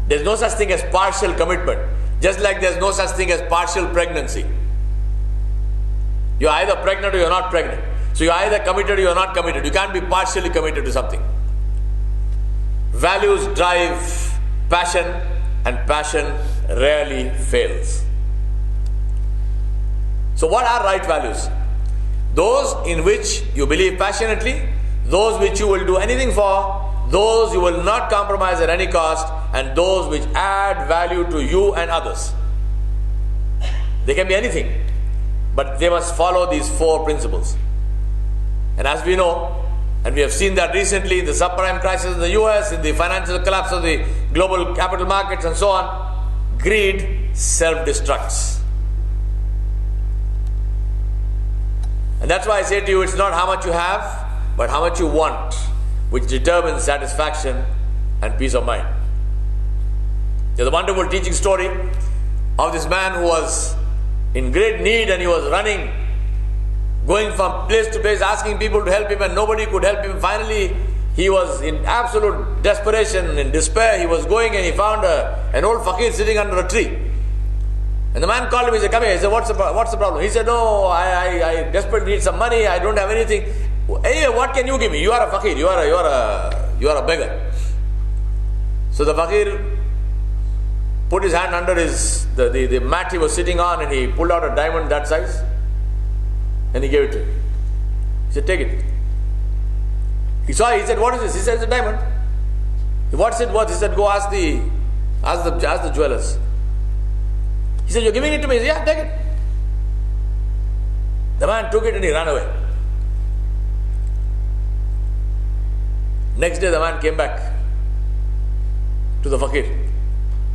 There's no such thing as partial commitment, just like there's no such thing as partial pregnancy. You're either pregnant or you're not pregnant. So you're either committed or you're not committed. You can't be partially committed to something. Values drive passion, and passion rarely fails. So what are right values? Those in which you believe passionately, those which you will do anything for, those you will not compromise at any cost, and those which add value to you and others. They can be anything, but they must follow these four principles. And as we know, and we have seen that recently in the subprime crisis in the US, in the financial collapse of the global capital markets and so on, greed self-destructs. And that's why I say to you, it's not how much you have, but how much you want, which determines satisfaction and peace of mind. There's a wonderful teaching story of this man who was in great need, and he was running, going from place to place, asking people to help him, and nobody could help him. Finally, he was in absolute desperation, in despair. He was going, and he found an old fakir sitting under a tree. And the man called him. He said, "Come here." He said, what's the problem? He said, "No, I desperately need some money. I don't have anything." "Hey, what can you give me? You are a fakir. You are a beggar." So the fakir put his hand under the mat he was sitting on, and he pulled out a diamond that size, and he gave it to him. He said, "Take it." He saw it. He said, "What is this?" He said, "It's a diamond." "What's it worth?" He said, "Go ask the jewelers." He said, "You're giving it to me?" He said, "Yeah, take it." The man took it and he ran away. Next day the man came back to the fakir.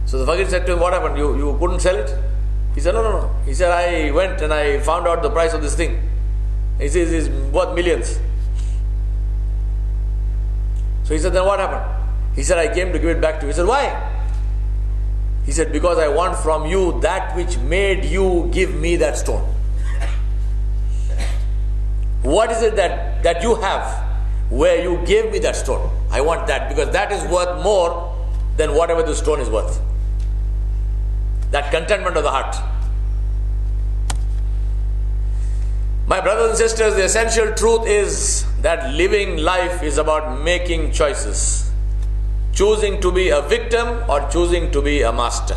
So the fakir said to him, "What happened? You couldn't sell it?" He said, No. He said, "I went and I found out the price of this thing. He says it's worth millions." So he said, "Then what happened?" He said, "I came to give it back to you." He said, "Why?" He said, "Because I want from you that which made you give me that stone." What is it that you have where you gave me that stone? I want that, because that is worth more than whatever the stone is worth. That contentment of the heart. My brothers and sisters, the essential truth is that living life is about making choices. Choosing to be a victim or choosing to be a master.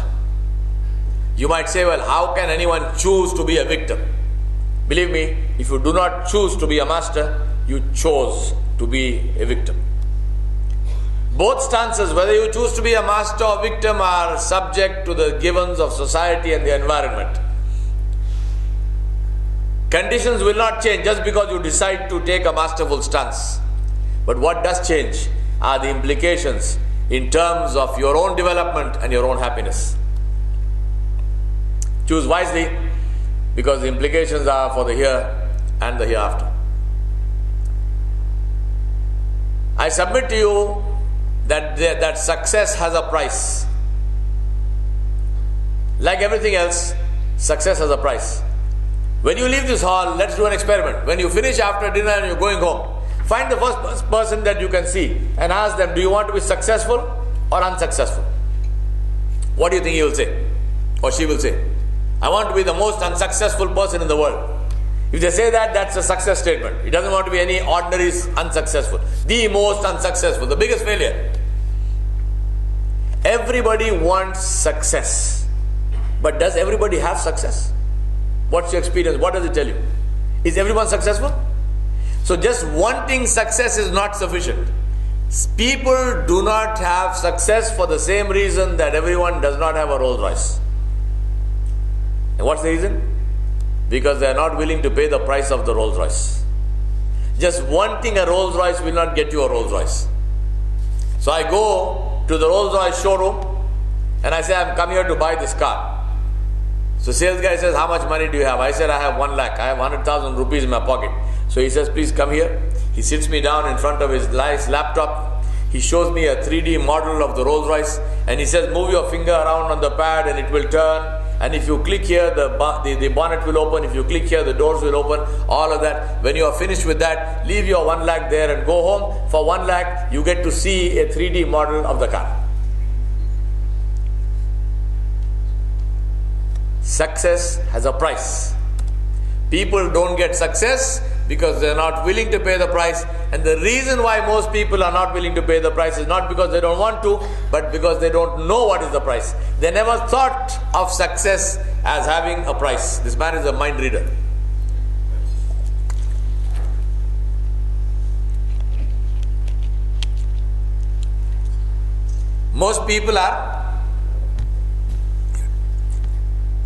You might say, "Well, how can anyone choose to be a victim?" Believe me, if you do not choose to be a master, you chose to be a victim. Both stances, whether you choose to be a master or victim, are subject to the givens of society and the environment. Conditions will not change just because you decide to take a masterful stance. But what does change are the implications in terms of your own development and your own happiness. Choose wisely, because the implications are for the here and the hereafter. I submit to you that success has a price. Like everything else, success has a price. When you leave this hall, let's do an experiment. When you finish after dinner and you're going home, find the first person that you can see and ask them, "Do you want to be successful or unsuccessful?" What do you think he will say? Or she will say? "I want to be the most unsuccessful person in the world." If they say that, that's a success statement. He doesn't want to be any ordinary unsuccessful. The most unsuccessful, the biggest failure. Everybody wants success. But does everybody have success? What's your experience? What does it tell you? Is everyone successful? So just wanting success is not sufficient. People do not have success for the same reason that everyone does not have a Rolls Royce. And what's the reason? Because they are not willing to pay the price of the Rolls Royce. Just wanting a Rolls Royce will not get you a Rolls Royce. So I go to the Rolls Royce showroom and I say, I'm come here to buy this car. So sales guy says, how much money do you have? I said, I have 1 lakh. I have 100,000 rupees in my pocket. So he says, please come here. He sits me down in front of his nice laptop. He shows me a 3D model of the Rolls Royce and he says, move your finger around on the pad and it will turn. And if you click here, the bonnet will open. If you click here, the doors will open. All of that. When you are finished with that, leave your 1 lakh there and go home. For 1 lakh, you get to see a 3D model of the car. Success has a price. People don't get success because they are not willing to pay the price. And the reason why most people are not willing to pay the price is not because they don't want to, but because they don't know what is the price. They never thought of success as having a price. This man is a mind reader. Most people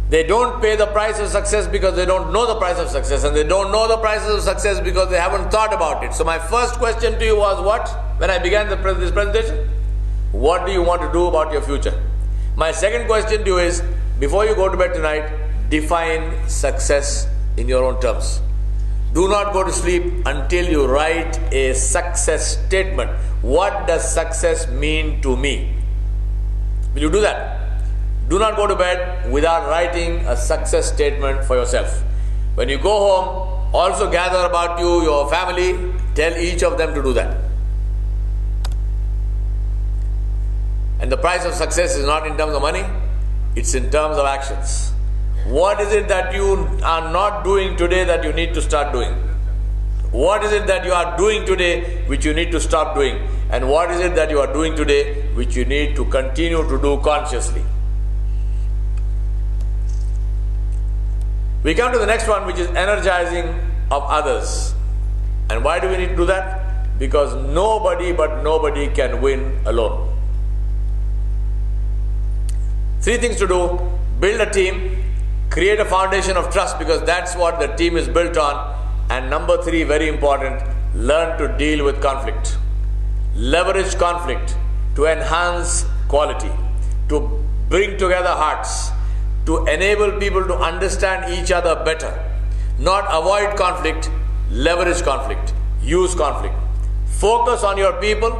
they don't pay the price of success because they don't know the price of success, and they don't know the price of success because they haven't thought about it. So my first question to you was what? When I began this presentation, what do you want to do about your future? My second question to you is, before you go to bed tonight, define success in your own terms. Do not go to sleep until you write a success statement. What does success mean to me? Will you do that? Do not go to bed without writing a success statement for yourself. When you go home, also gather about you, your family, tell each of them to do that. And the price of success is not in terms of money, it's in terms of actions. What is it that you are not doing today that you need to start doing? What is it that you are doing today which you need to stop doing? And what is it that you are doing today which you need to continue to do consciously? We come to the next one, which is energizing of others. And why do we need to do that? Because nobody but nobody can win alone. 3 things to do: build a team, create a foundation of trust, because that's what the team is built on. And number 3, very important, learn to deal with conflict. Leverage conflict to enhance quality, to bring together hearts, to enable people to understand each other better. Not avoid conflict, leverage conflict, use conflict. Focus on your people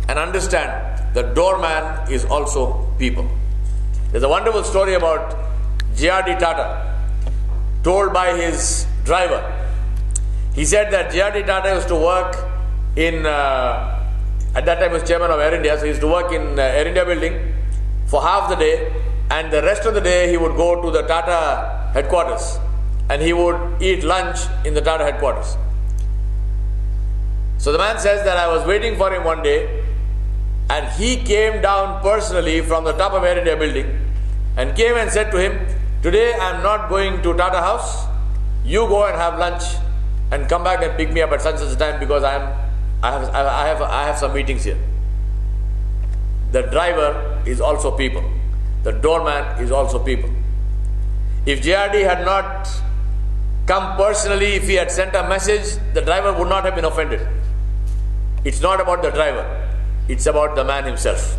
and understand the doorman is also people. There's a wonderful story about J.R.D. Tata, told by his driver. He said that J.R.D. Tata used to work in, at that time he was chairman of Air India, so he used to work in Air India building for half the day, and the rest of the day he would go to the Tata headquarters and he would eat lunch in the Tata headquarters. So the man says that I was waiting for him one day and he came down personally from the top of Air India building and came and said to him, today I am not going to Tata house, you go and have lunch and come back and pick me up at such a time because I have some meetings here. The driver is also people. The doorman is also people. If JRD had not come personally, if he had sent a message, the driver would not have been offended. It's not about the driver, it's about the man himself.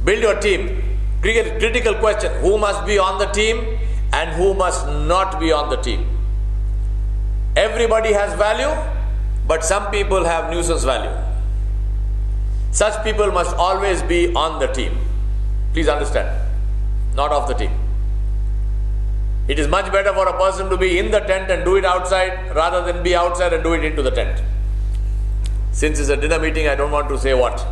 Build your team. Critical question: who must be on the team and who must not be on the team? Everybody has value, but some people have nuisance value. Such people must always be on the team. Please understand, not off the team. It is much better for a person to be in the tent and do it outside rather than be outside and do it into the tent. Since it's a dinner meeting, I don't want to say what.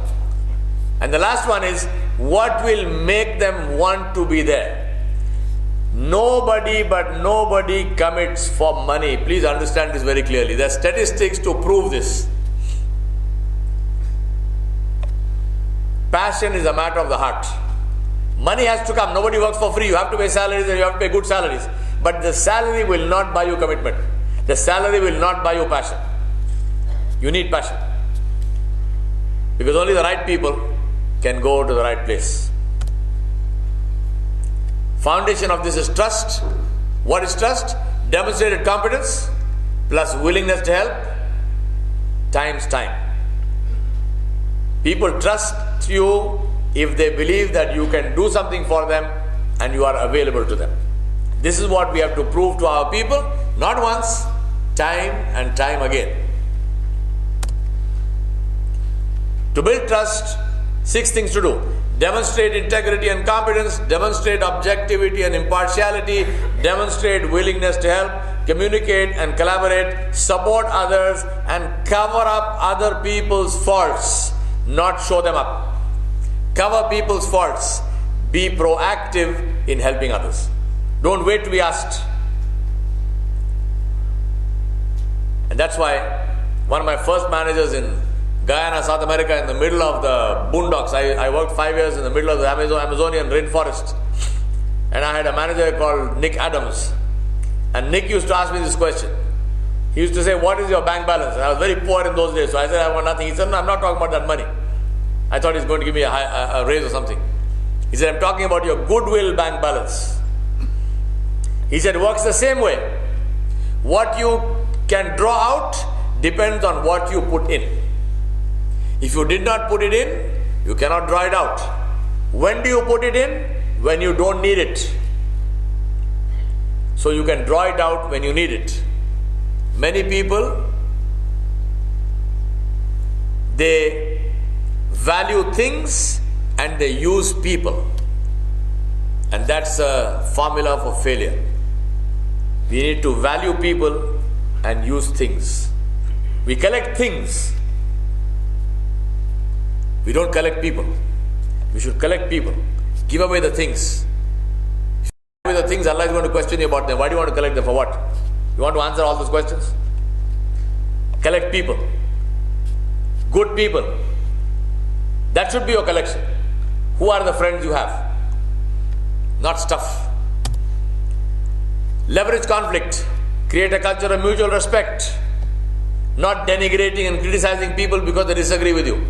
And the last one is, what will make them want to be there? Nobody but nobody commits for money. Please understand this very clearly. There are statistics to prove this. Passion is a matter of the heart. Money has to come. Nobody works for free. You have to pay salaries and you have to pay good salaries. But the salary will not buy you commitment. The salary will not buy you passion. You need passion. Because only the right people can go to the right place. Foundation of this is trust. What is trust? Demonstrated competence plus willingness to help times time. People trust you if they believe that you can do something for them and you are available to them. This is what we have to prove to our people, not once, time and time again. To build trust, 6 things to do. Demonstrate integrity and competence, demonstrate objectivity and impartiality, demonstrate willingness to help, communicate and collaborate, support others and cover up other people's faults, not show them up. Cover people's faults. Be proactive in helping others. Don't wait to be asked. And that's why one of my first managers in Guyana, South America, in the middle of the boondocks. I worked 5 years in the middle of the Amazonian rainforest. And I had a manager called Nick Adams. And Nick used to ask me this question. He used to say, what is your bank balance? And I was very poor in those days. So I said, I want nothing. He said, no, I'm not talking about that money. I thought he's going to give me a raise or something. He said, I'm talking about your goodwill bank balance. He said, it works the same way. What you can draw out depends on what you put in. If you did not put it in, you cannot draw it out. When do you put it in? When you don't need it. So you can draw it out when you need it. Many people, they value things and they use people. And that's a formula for failure. We need to value people and use things. We collect things. We don't collect people. We should collect people. Give away the things. If you give away the things, Allah is going to question you about them. Why do you want to collect them? For what? You want to answer all those questions? Collect people. Good people. That should be your collection. Who are the friends you have? Not stuff. Leverage conflict. Create a culture of mutual respect. Not denigrating and criticizing people because they disagree with you.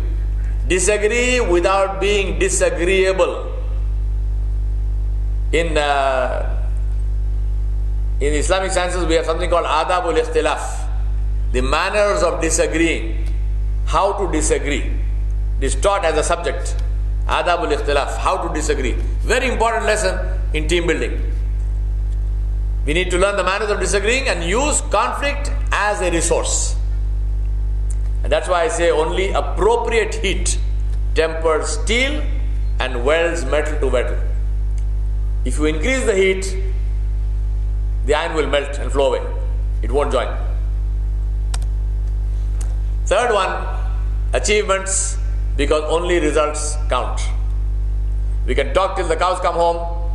Disagree without being disagreeable. In Islamic sciences, we have something called adabul ikhtilaf. The manners of disagreeing. How to disagree. It is taught as a subject. Adabul ikhtilaf. How to disagree. Very important lesson in team building. We need to learn the manners of disagreeing and use conflict as a resource. And that's why I say only appropriate heat tempers steel and welds metal to metal. If you increase the heat, the iron will melt and flow away. It won't join. Third one, achievements, because only results count. We can talk till the cows come home.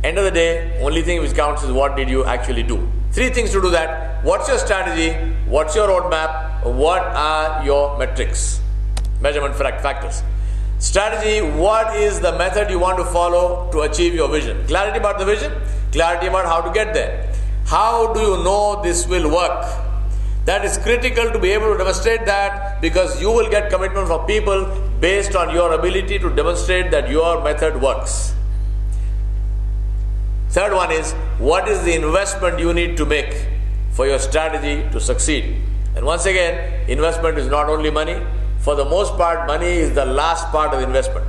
End of the day, only thing which counts is what did you actually do. 3 things to do that. What's your strategy? What's your roadmap? What are your metrics? Measurement factors. Strategy, what is the method you want to follow to achieve your vision? Clarity about the vision, clarity about how to get there. How do you know this will work? That is critical to be able to demonstrate that, because you will get commitment from people based on your ability to demonstrate that your method works. Third one is, what is the investment you need to make for your strategy to succeed? And once again, investment is not only money. For the most part, money is the last part of the investment.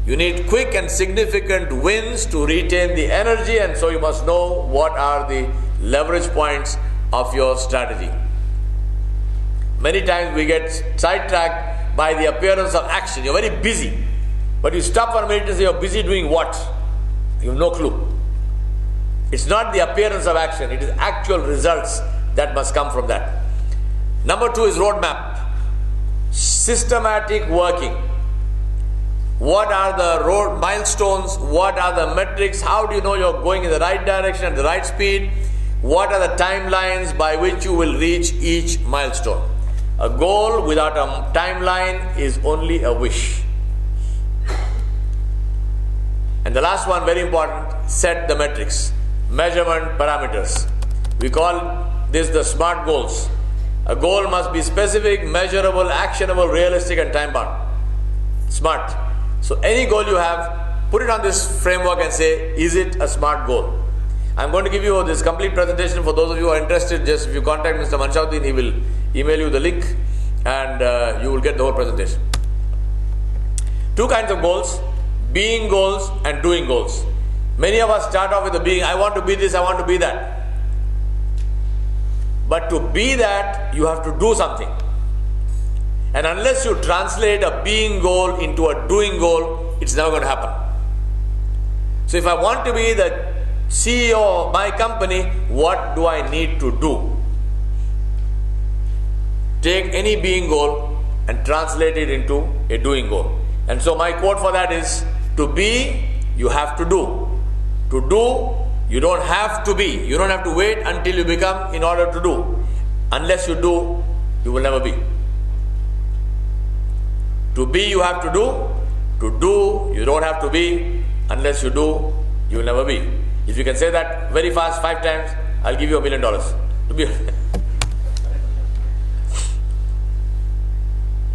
You need quick and significant wins to retain the energy, and so you must know what are the leverage points of your strategy. Many times we get sidetracked by the appearance of action. You're very busy, but you stop for a minute and say, you're busy doing what? You have no clue. It's not the appearance of action, it is actual results that must come from that. Number 2 is roadmap. Systematic working. What are the road milestones? What are the metrics? How do you know you're going in the right direction at the right speed? What are the timelines by which you will reach each milestone? A goal without a timeline is only a wish. And the last one, very important, set the metrics, measurement parameters. We call this the SMART goals. A goal must be specific, measurable, actionable, realistic, and time-bound. SMART. So any goal you have, put it on this framework and say, is it a SMART goal? I'm going to give you this complete presentation. For those of you who are interested, just if you contact Mr. Manshauddin, he will email you the link and you will get the whole presentation. Two kinds of goals, being goals and doing goals. Many of us start off with the being, I want to be this, I want to be that. But to be that, you have to do something. And unless you translate a being goal into a doing goal, it's never going to happen. So if I want to be the CEO of my company, what do I need to do? Take any being goal and translate it into a doing goal. And so my quote for that is, to be, you have to do. To do, you don't have to be. You don't have to wait until you become in order to do. Unless you do, you will never be. To be, you have to do. To do, you don't have to be. Unless you do, you will never be. If you can say that very fast 5 times, I'll give you $1 million. To be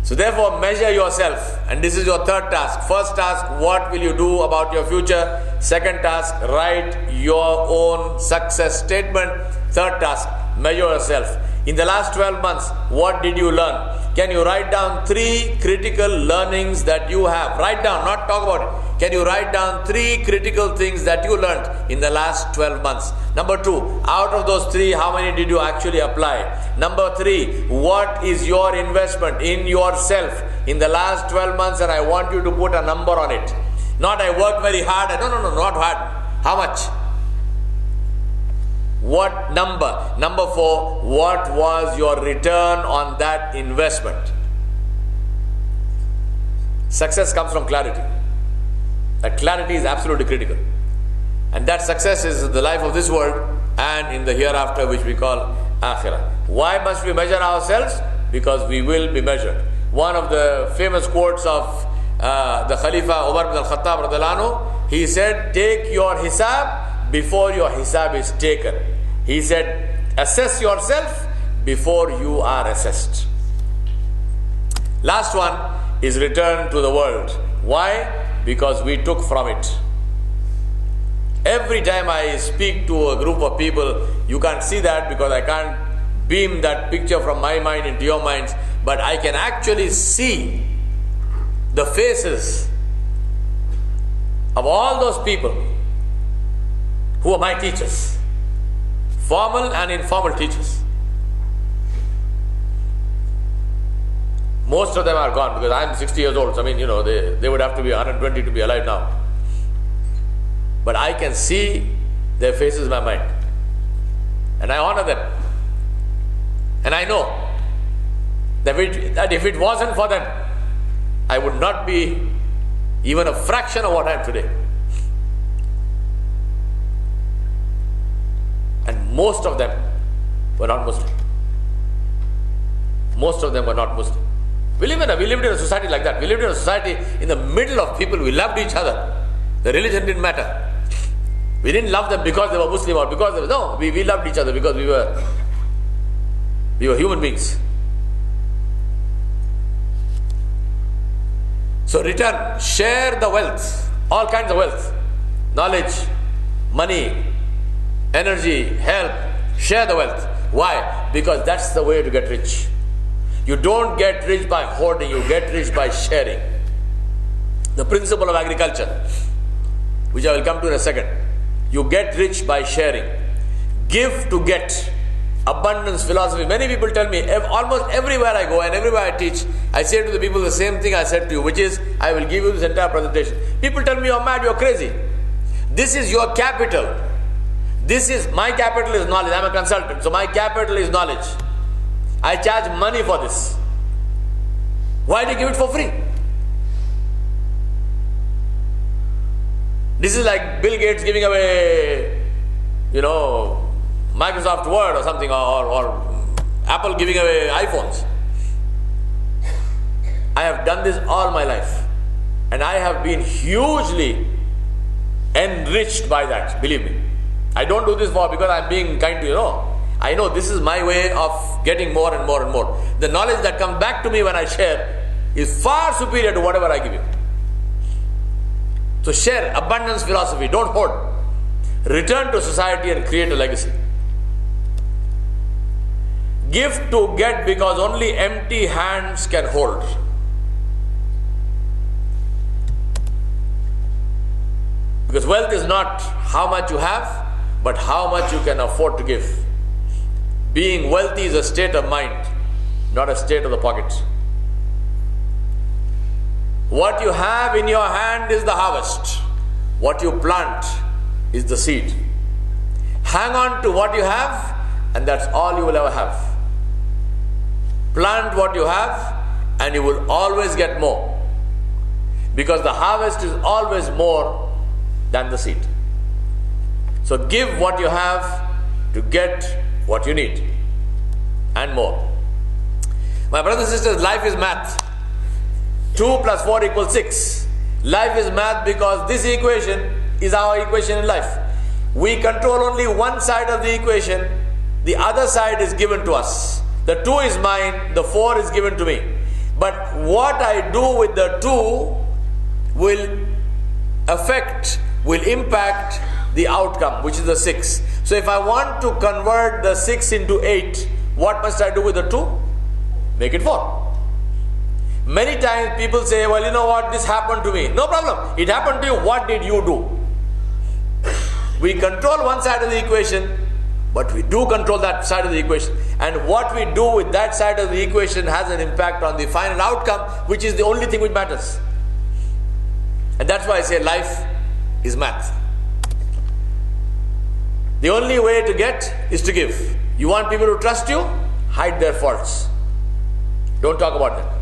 So therefore, measure yourself. And this is your third task. First task, what will you do about your future? Second task, write your own success statement. Third task, measure yourself. In the last 12 months, what did you learn? Can you write down 3 critical learnings that you have? Write down, not talk about it. Can you write down 3 critical things that you learned in the last 12 months? Number 2, out of those 3, how many did you actually apply? Number 3, what is your investment in yourself in the last 12 months? And I want you to put a number on it. Not I worked very hard. No, not hard. How much? What number? Number 4, what was your return on that investment? Success comes from clarity. That clarity is absolutely critical. And that success is the life of this world and in the hereafter, which we call Akhirah. Why must we measure ourselves? Because we will be measured. One of the famous quotes of the Khalifa Umar ibn al-Khattab radhiyallahu anhu, he said, take your hisab before your hisab is taken. He said, assess yourself before you are assessed. Last one is return to the world. Why? Because we took from it. Every time I speak to a group of people, you can't see that because I can't beam that picture from my mind into your minds, but I can actually see the faces of all those people who are my teachers, formal and informal teachers. Most of them are gone because I'm 60 years old. So, they would have to be 120 to be alive now. But I can see their faces in my mind. And I honor them. And I know that if it wasn't for them, I would not be even a fraction of what I am today. And most of them were not Muslim. Most of them were not Muslim. We lived in a society like that. We lived in a society in the middle of people. We loved each other. The religion didn't matter. We didn't love them because they were Muslim or because they were, no, we loved each other because we were human beings. So return, share the wealth, all kinds of wealth, knowledge, money, energy, help, share the wealth. Why? Because that's the way to get rich. You don't get rich by hoarding, you get rich by sharing. The principle of agriculture, which I will come to in a second. You get rich by sharing. Give to get. Abundance philosophy. Many people tell me, almost everywhere I go and everywhere I teach, I say to the people the same thing I said to you, which is, I will give you this entire presentation. People tell me, you're mad, you're crazy. This is your capital. My capital is knowledge. I'm a consultant, so my capital is knowledge. I charge money for this. Why do you give it for free? This is like Bill Gates giving away, Microsoft Word or something, or Apple giving away iPhones. have done this all my life. And I have been hugely enriched by that, believe me. I don't do this because I'm being kind to you. I know this is my way of getting more and more and more. The knowledge that comes back to me when I share is far superior to whatever I give you. So share abundance philosophy, don't hoard. Return to society and create a legacy. Give to get because only empty hands can hold. Because wealth is not how much you have, but how much you can afford to give. Being wealthy is a state of mind, not a state of the pocket. What you have in your hand is the harvest. What you plant is the seed. Hang on to what you have, and that's all you will ever have. Plant what you have, and you will always get more. Because the harvest is always more than the seed. So give what you have to get what you need and more. My brothers and sisters, life is math. 2 plus 4 equals 6. Life is math because this equation is our equation in life. We control only one side of the equation, the other side is given to us. The 2 is mine, the 4 is given to me. But what I do with the 2 will impact the outcome, which is the 6. So if I want to convert the 6 into 8, what must I do with the 2? Make it 4. Many times people say, well, you know what, this happened to me. No problem. It happened to you. What did you do? We control one side of the equation, but we do control that side of the equation. And what we do with that side of the equation has an impact on the final outcome, which is the only thing which matters. And that's why I say life is math. The only way to get is to give. You want people to trust you? Hide their faults. Don't talk about them.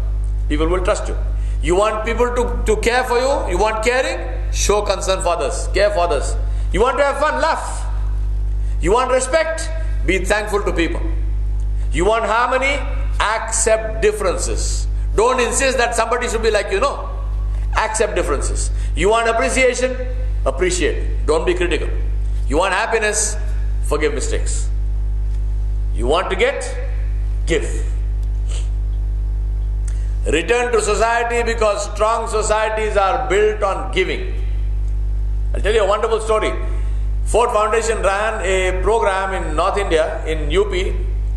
People will trust you. You want people to care for you? You want caring? Show concern for others. Care for others. You want to have fun? Laugh. You want respect? Be thankful to people. You want harmony? Accept differences. Don't insist that somebody should be like you. Accept differences. You want appreciation? Appreciate. Don't be critical. You want happiness? Forgive mistakes. You want to get? Give. Return to society because strong societies are built on giving. I'll tell you a wonderful story. Ford Foundation ran a program in North India, in UP,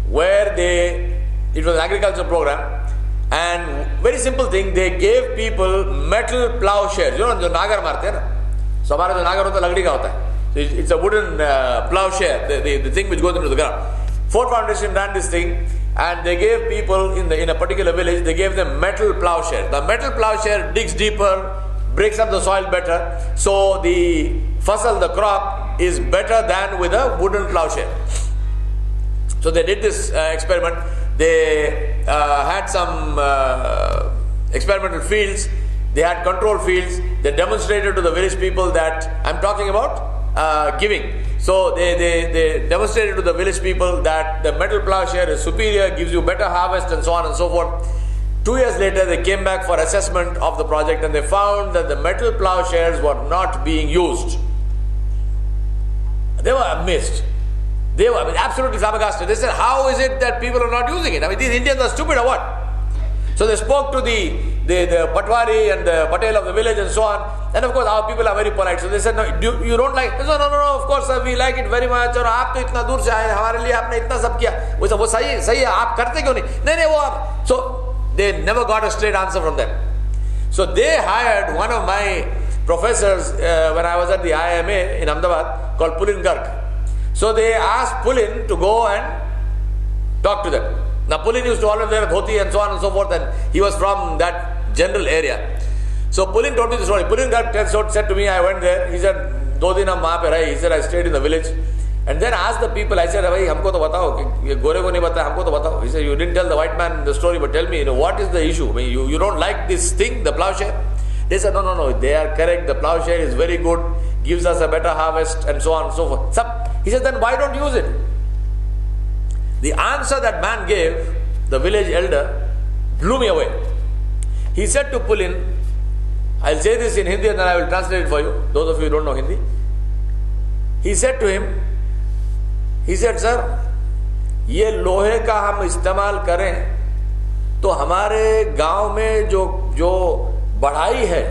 where it was an agriculture program, and very simple thing, they gave people metal plowshares. You know, जो नागर मारते हैं ना, so हमारा जो नागर होता है लकड़ी का होता है. So it's a wooden plowshare, the thing which goes into the ground. Ford Foundation ran this thing, and they gave people in a particular village, they gave them metal plowshare. The metal plowshare digs deeper, breaks up the soil better, so the fasal, the crop, is better than with a wooden plowshare. So they did this experiment. They had some experimental fields, they had control fields, they demonstrated to the village people that, I'm talking about giving. So they demonstrated to the village people that the metal plowshare is superior, gives you better harvest and so on and so forth. 2 years later they came back for assessment of the project and they found that the metal plowshares were not being used. They were amazed. They were absolutely flabbergasted. They said, how is it that people are not using it? I mean, these Indians are stupid or what? So they spoke to the Patwari and the Patel of the village and so on. And of course, our people are very polite. So they said, no, you don't like it? They said, no, of course, sir, we like it very much. और आप तो इतना दूर से आए, हमारे लिए आपने इतना सब किया. वो सही है, आप करते क्यों नहीं? नहीं, वो आप. So they never got a straight answer from them. So they hired one of my professors when I was at the IMA in Ahmedabad called Pulin Garg. So they asked Pulin to go and talk to them. Now Pulin used to always wear a dhoti and so on and so forth, and he was from that general area. So Pulin told me the story. Pulin said to me, I went there. He said, 2 दिन हम वहाँ पे रहे. He said, I stayed in the village. And then asked the people, I said, भाई हमको तो बताओ, ये गोरे को नहीं बताया, हमको तो बताओ. He said, you didn't tell the white man the story, but tell me, what is the issue? I mean, you don't like this thing, the plowshare? They said, no, they are correct. The plowshare is very good, gives us a better harvest, and so on and so forth. He said, then why don't you use it? The answer that man gave, the village elder, blew me away. He said to pull in, I'll say this in Hindi and then I will translate it for you, those of you who don't know Hindi. He said to him, he said, sir, ये लोहे का हम इस्तेमाल करें तो हमारे गांव में जो बढ़ाई है,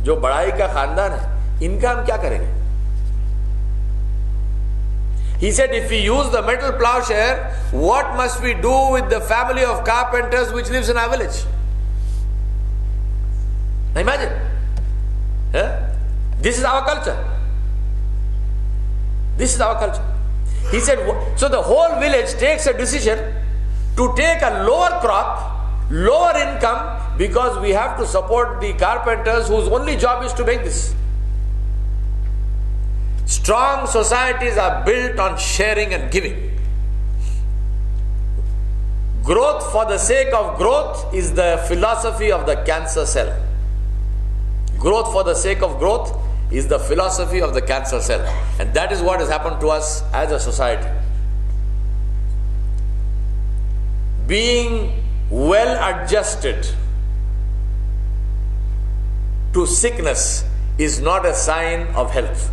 जो बढ़ाई का खानदान है, इनका हम क्या करेंगे? He said, if we use the metal plowshare, what must we do with the family of carpenters which lives in our village? Now imagine. This is our culture. This is our culture. He said, so the whole village takes a decision to take a lower crop, lower income, because we have to support the carpenters whose only job is to make this. Strong societies are built on sharing and giving. Growth for the sake of growth is the philosophy of the cancer cell. Growth for the sake of growth is the philosophy of the cancer cell. And that is what has happened to us as a society. Being well adjusted to sickness is not a sign of health.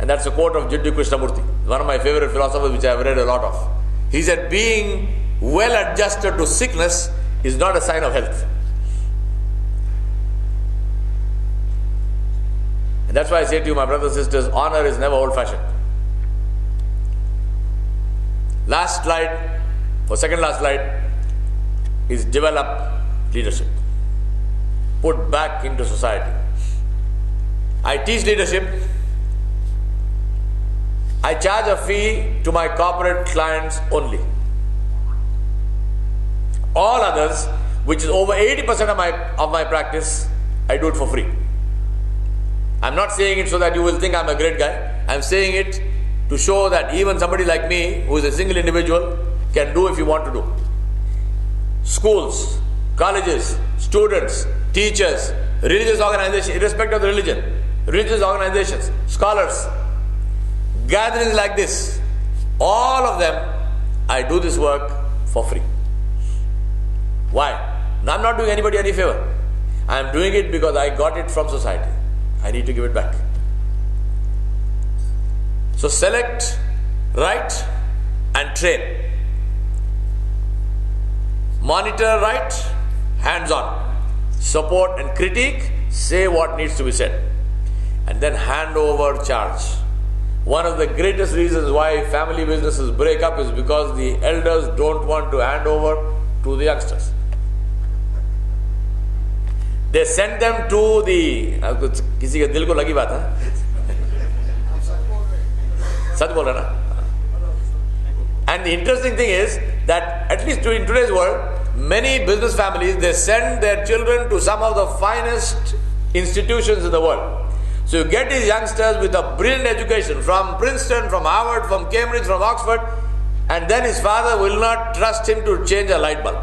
And that's a quote of Jiddu Krishnamurti, one of my favorite philosophers which I have read a lot of. He said, being well adjusted to sickness is not a sign of health. And that's why I say to you, my brothers and sisters, honor is never old-fashioned. Last slide, or second last slide, is develop leadership. Put back into society. I teach leadership. I charge a fee to my corporate clients only. All others, which is over 80% of my practice, I do it for free. I'm not saying it so that you will think I'm a great guy. I'm saying it to show that even somebody like me, who is a single individual, can do if you want to do. Schools, colleges, students, teachers, religious organizations, irrespective of the religion, religious organizations, scholars, gatherings like this, all of them, I do this work for free. Why? Now, I'm not doing anybody any favor. I'm doing it because I got it from society. I need to give it back. So select, write, and train. Monitor, write, hands-on. Support and critique, say what needs to be said. And then hand over charge. One of the greatest reasons why family businesses break up is because the elders don't want to hand over to the youngsters. They send them to the... किसी के दिल को लगी बात है? सच बोल रहा ना? And the interesting thing is that at least in today's world, many business families, they send their children to some of the finest institutions in the world. So you get these youngsters with a brilliant education from Princeton, from Harvard, from Cambridge, from Oxford, and then his father will not trust him to change a light bulb.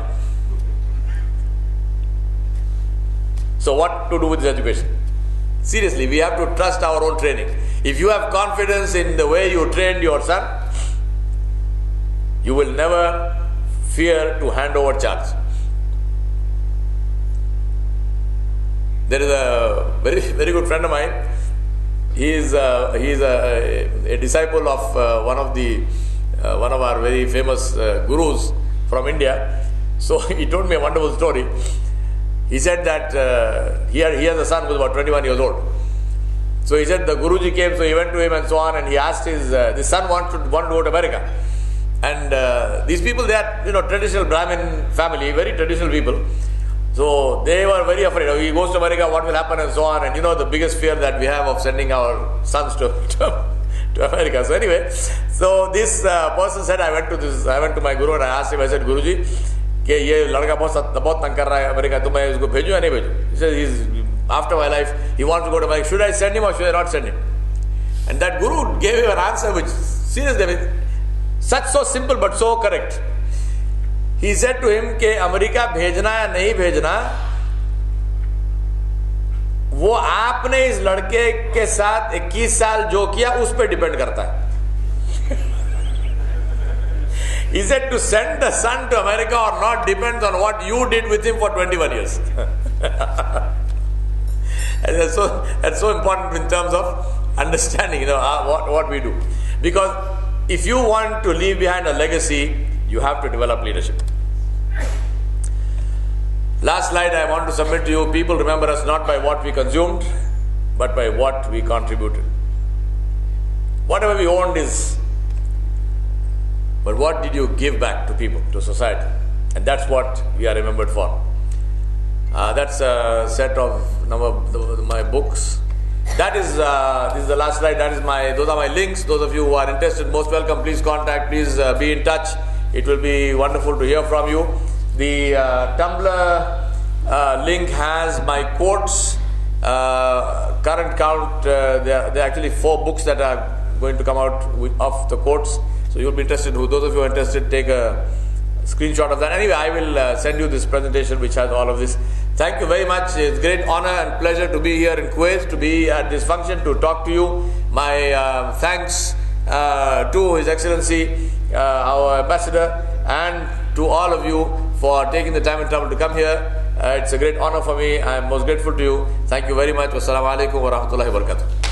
So what to do with his education? Seriously, we have to trust our own training. If you have confidence in the way you trained your son, you will never fear to hand over charge. There is a very good friend of mine. He is a disciple of one of our very famous gurus from India. So he told me a wonderful story. He said that he has a son who was about 21 years old. So he said the Guruji came, so he went to him and so on, and he asked his son want to go to America. And these people, they are traditional Brahmin family, very traditional people. So they were very afraid. He goes to America, what will happen and so on. And the biggest fear that we have of sending our sons to America. So anyway, so this person said, I went to my guru and I asked him, I said, Guruji, कि ये लड़का बहुत तंग कर रहा है America, तो मैं इसको भेजूं या नहीं भेजूं? He said, he's after my life, he wants to go to America. Should I send him or should I not send him? And that guru gave him an answer which, seriously, such so simple but so correct. He said to him कि America भेजना या नहीं भेजना, वो आपने इस लड़के के साथ 21 साल जो किया उस पर डिपेंड करता है. He said to send the son to America or not depends on what you did with him for 21 years. And that's so important in terms of understanding, what we do. Because if you want to leave behind a legacy, you have to develop leadership. Last slide I want to submit to you. People remember us not by what we consumed, but by what we contributed. Whatever we owned is, but what did you give back to people, to society? And that's what we are remembered for. That's a set of my books. That is this is the last slide. Those are my links. Those of you who are interested, most welcome. Please contact. Please be in touch. It will be wonderful to hear from you. The Tumblr link has my quotes. Current count. There are actually 4 books that are going to come out of the quotes. So you'll be interested. Those of you who are interested, take a screenshot of that. Anyway, I will send you this presentation which has all of this. Thank you very much. It's a great honor and pleasure to be here in Kuwait, to be at this function, to talk to you. My thanks to His Excellency, our ambassador, and to all of you for taking the time and trouble to come here. It's a great honor for me. I am most grateful to you. Thank you very much. Wassalamu alaikum wa rahmatullahi wa barakatuh.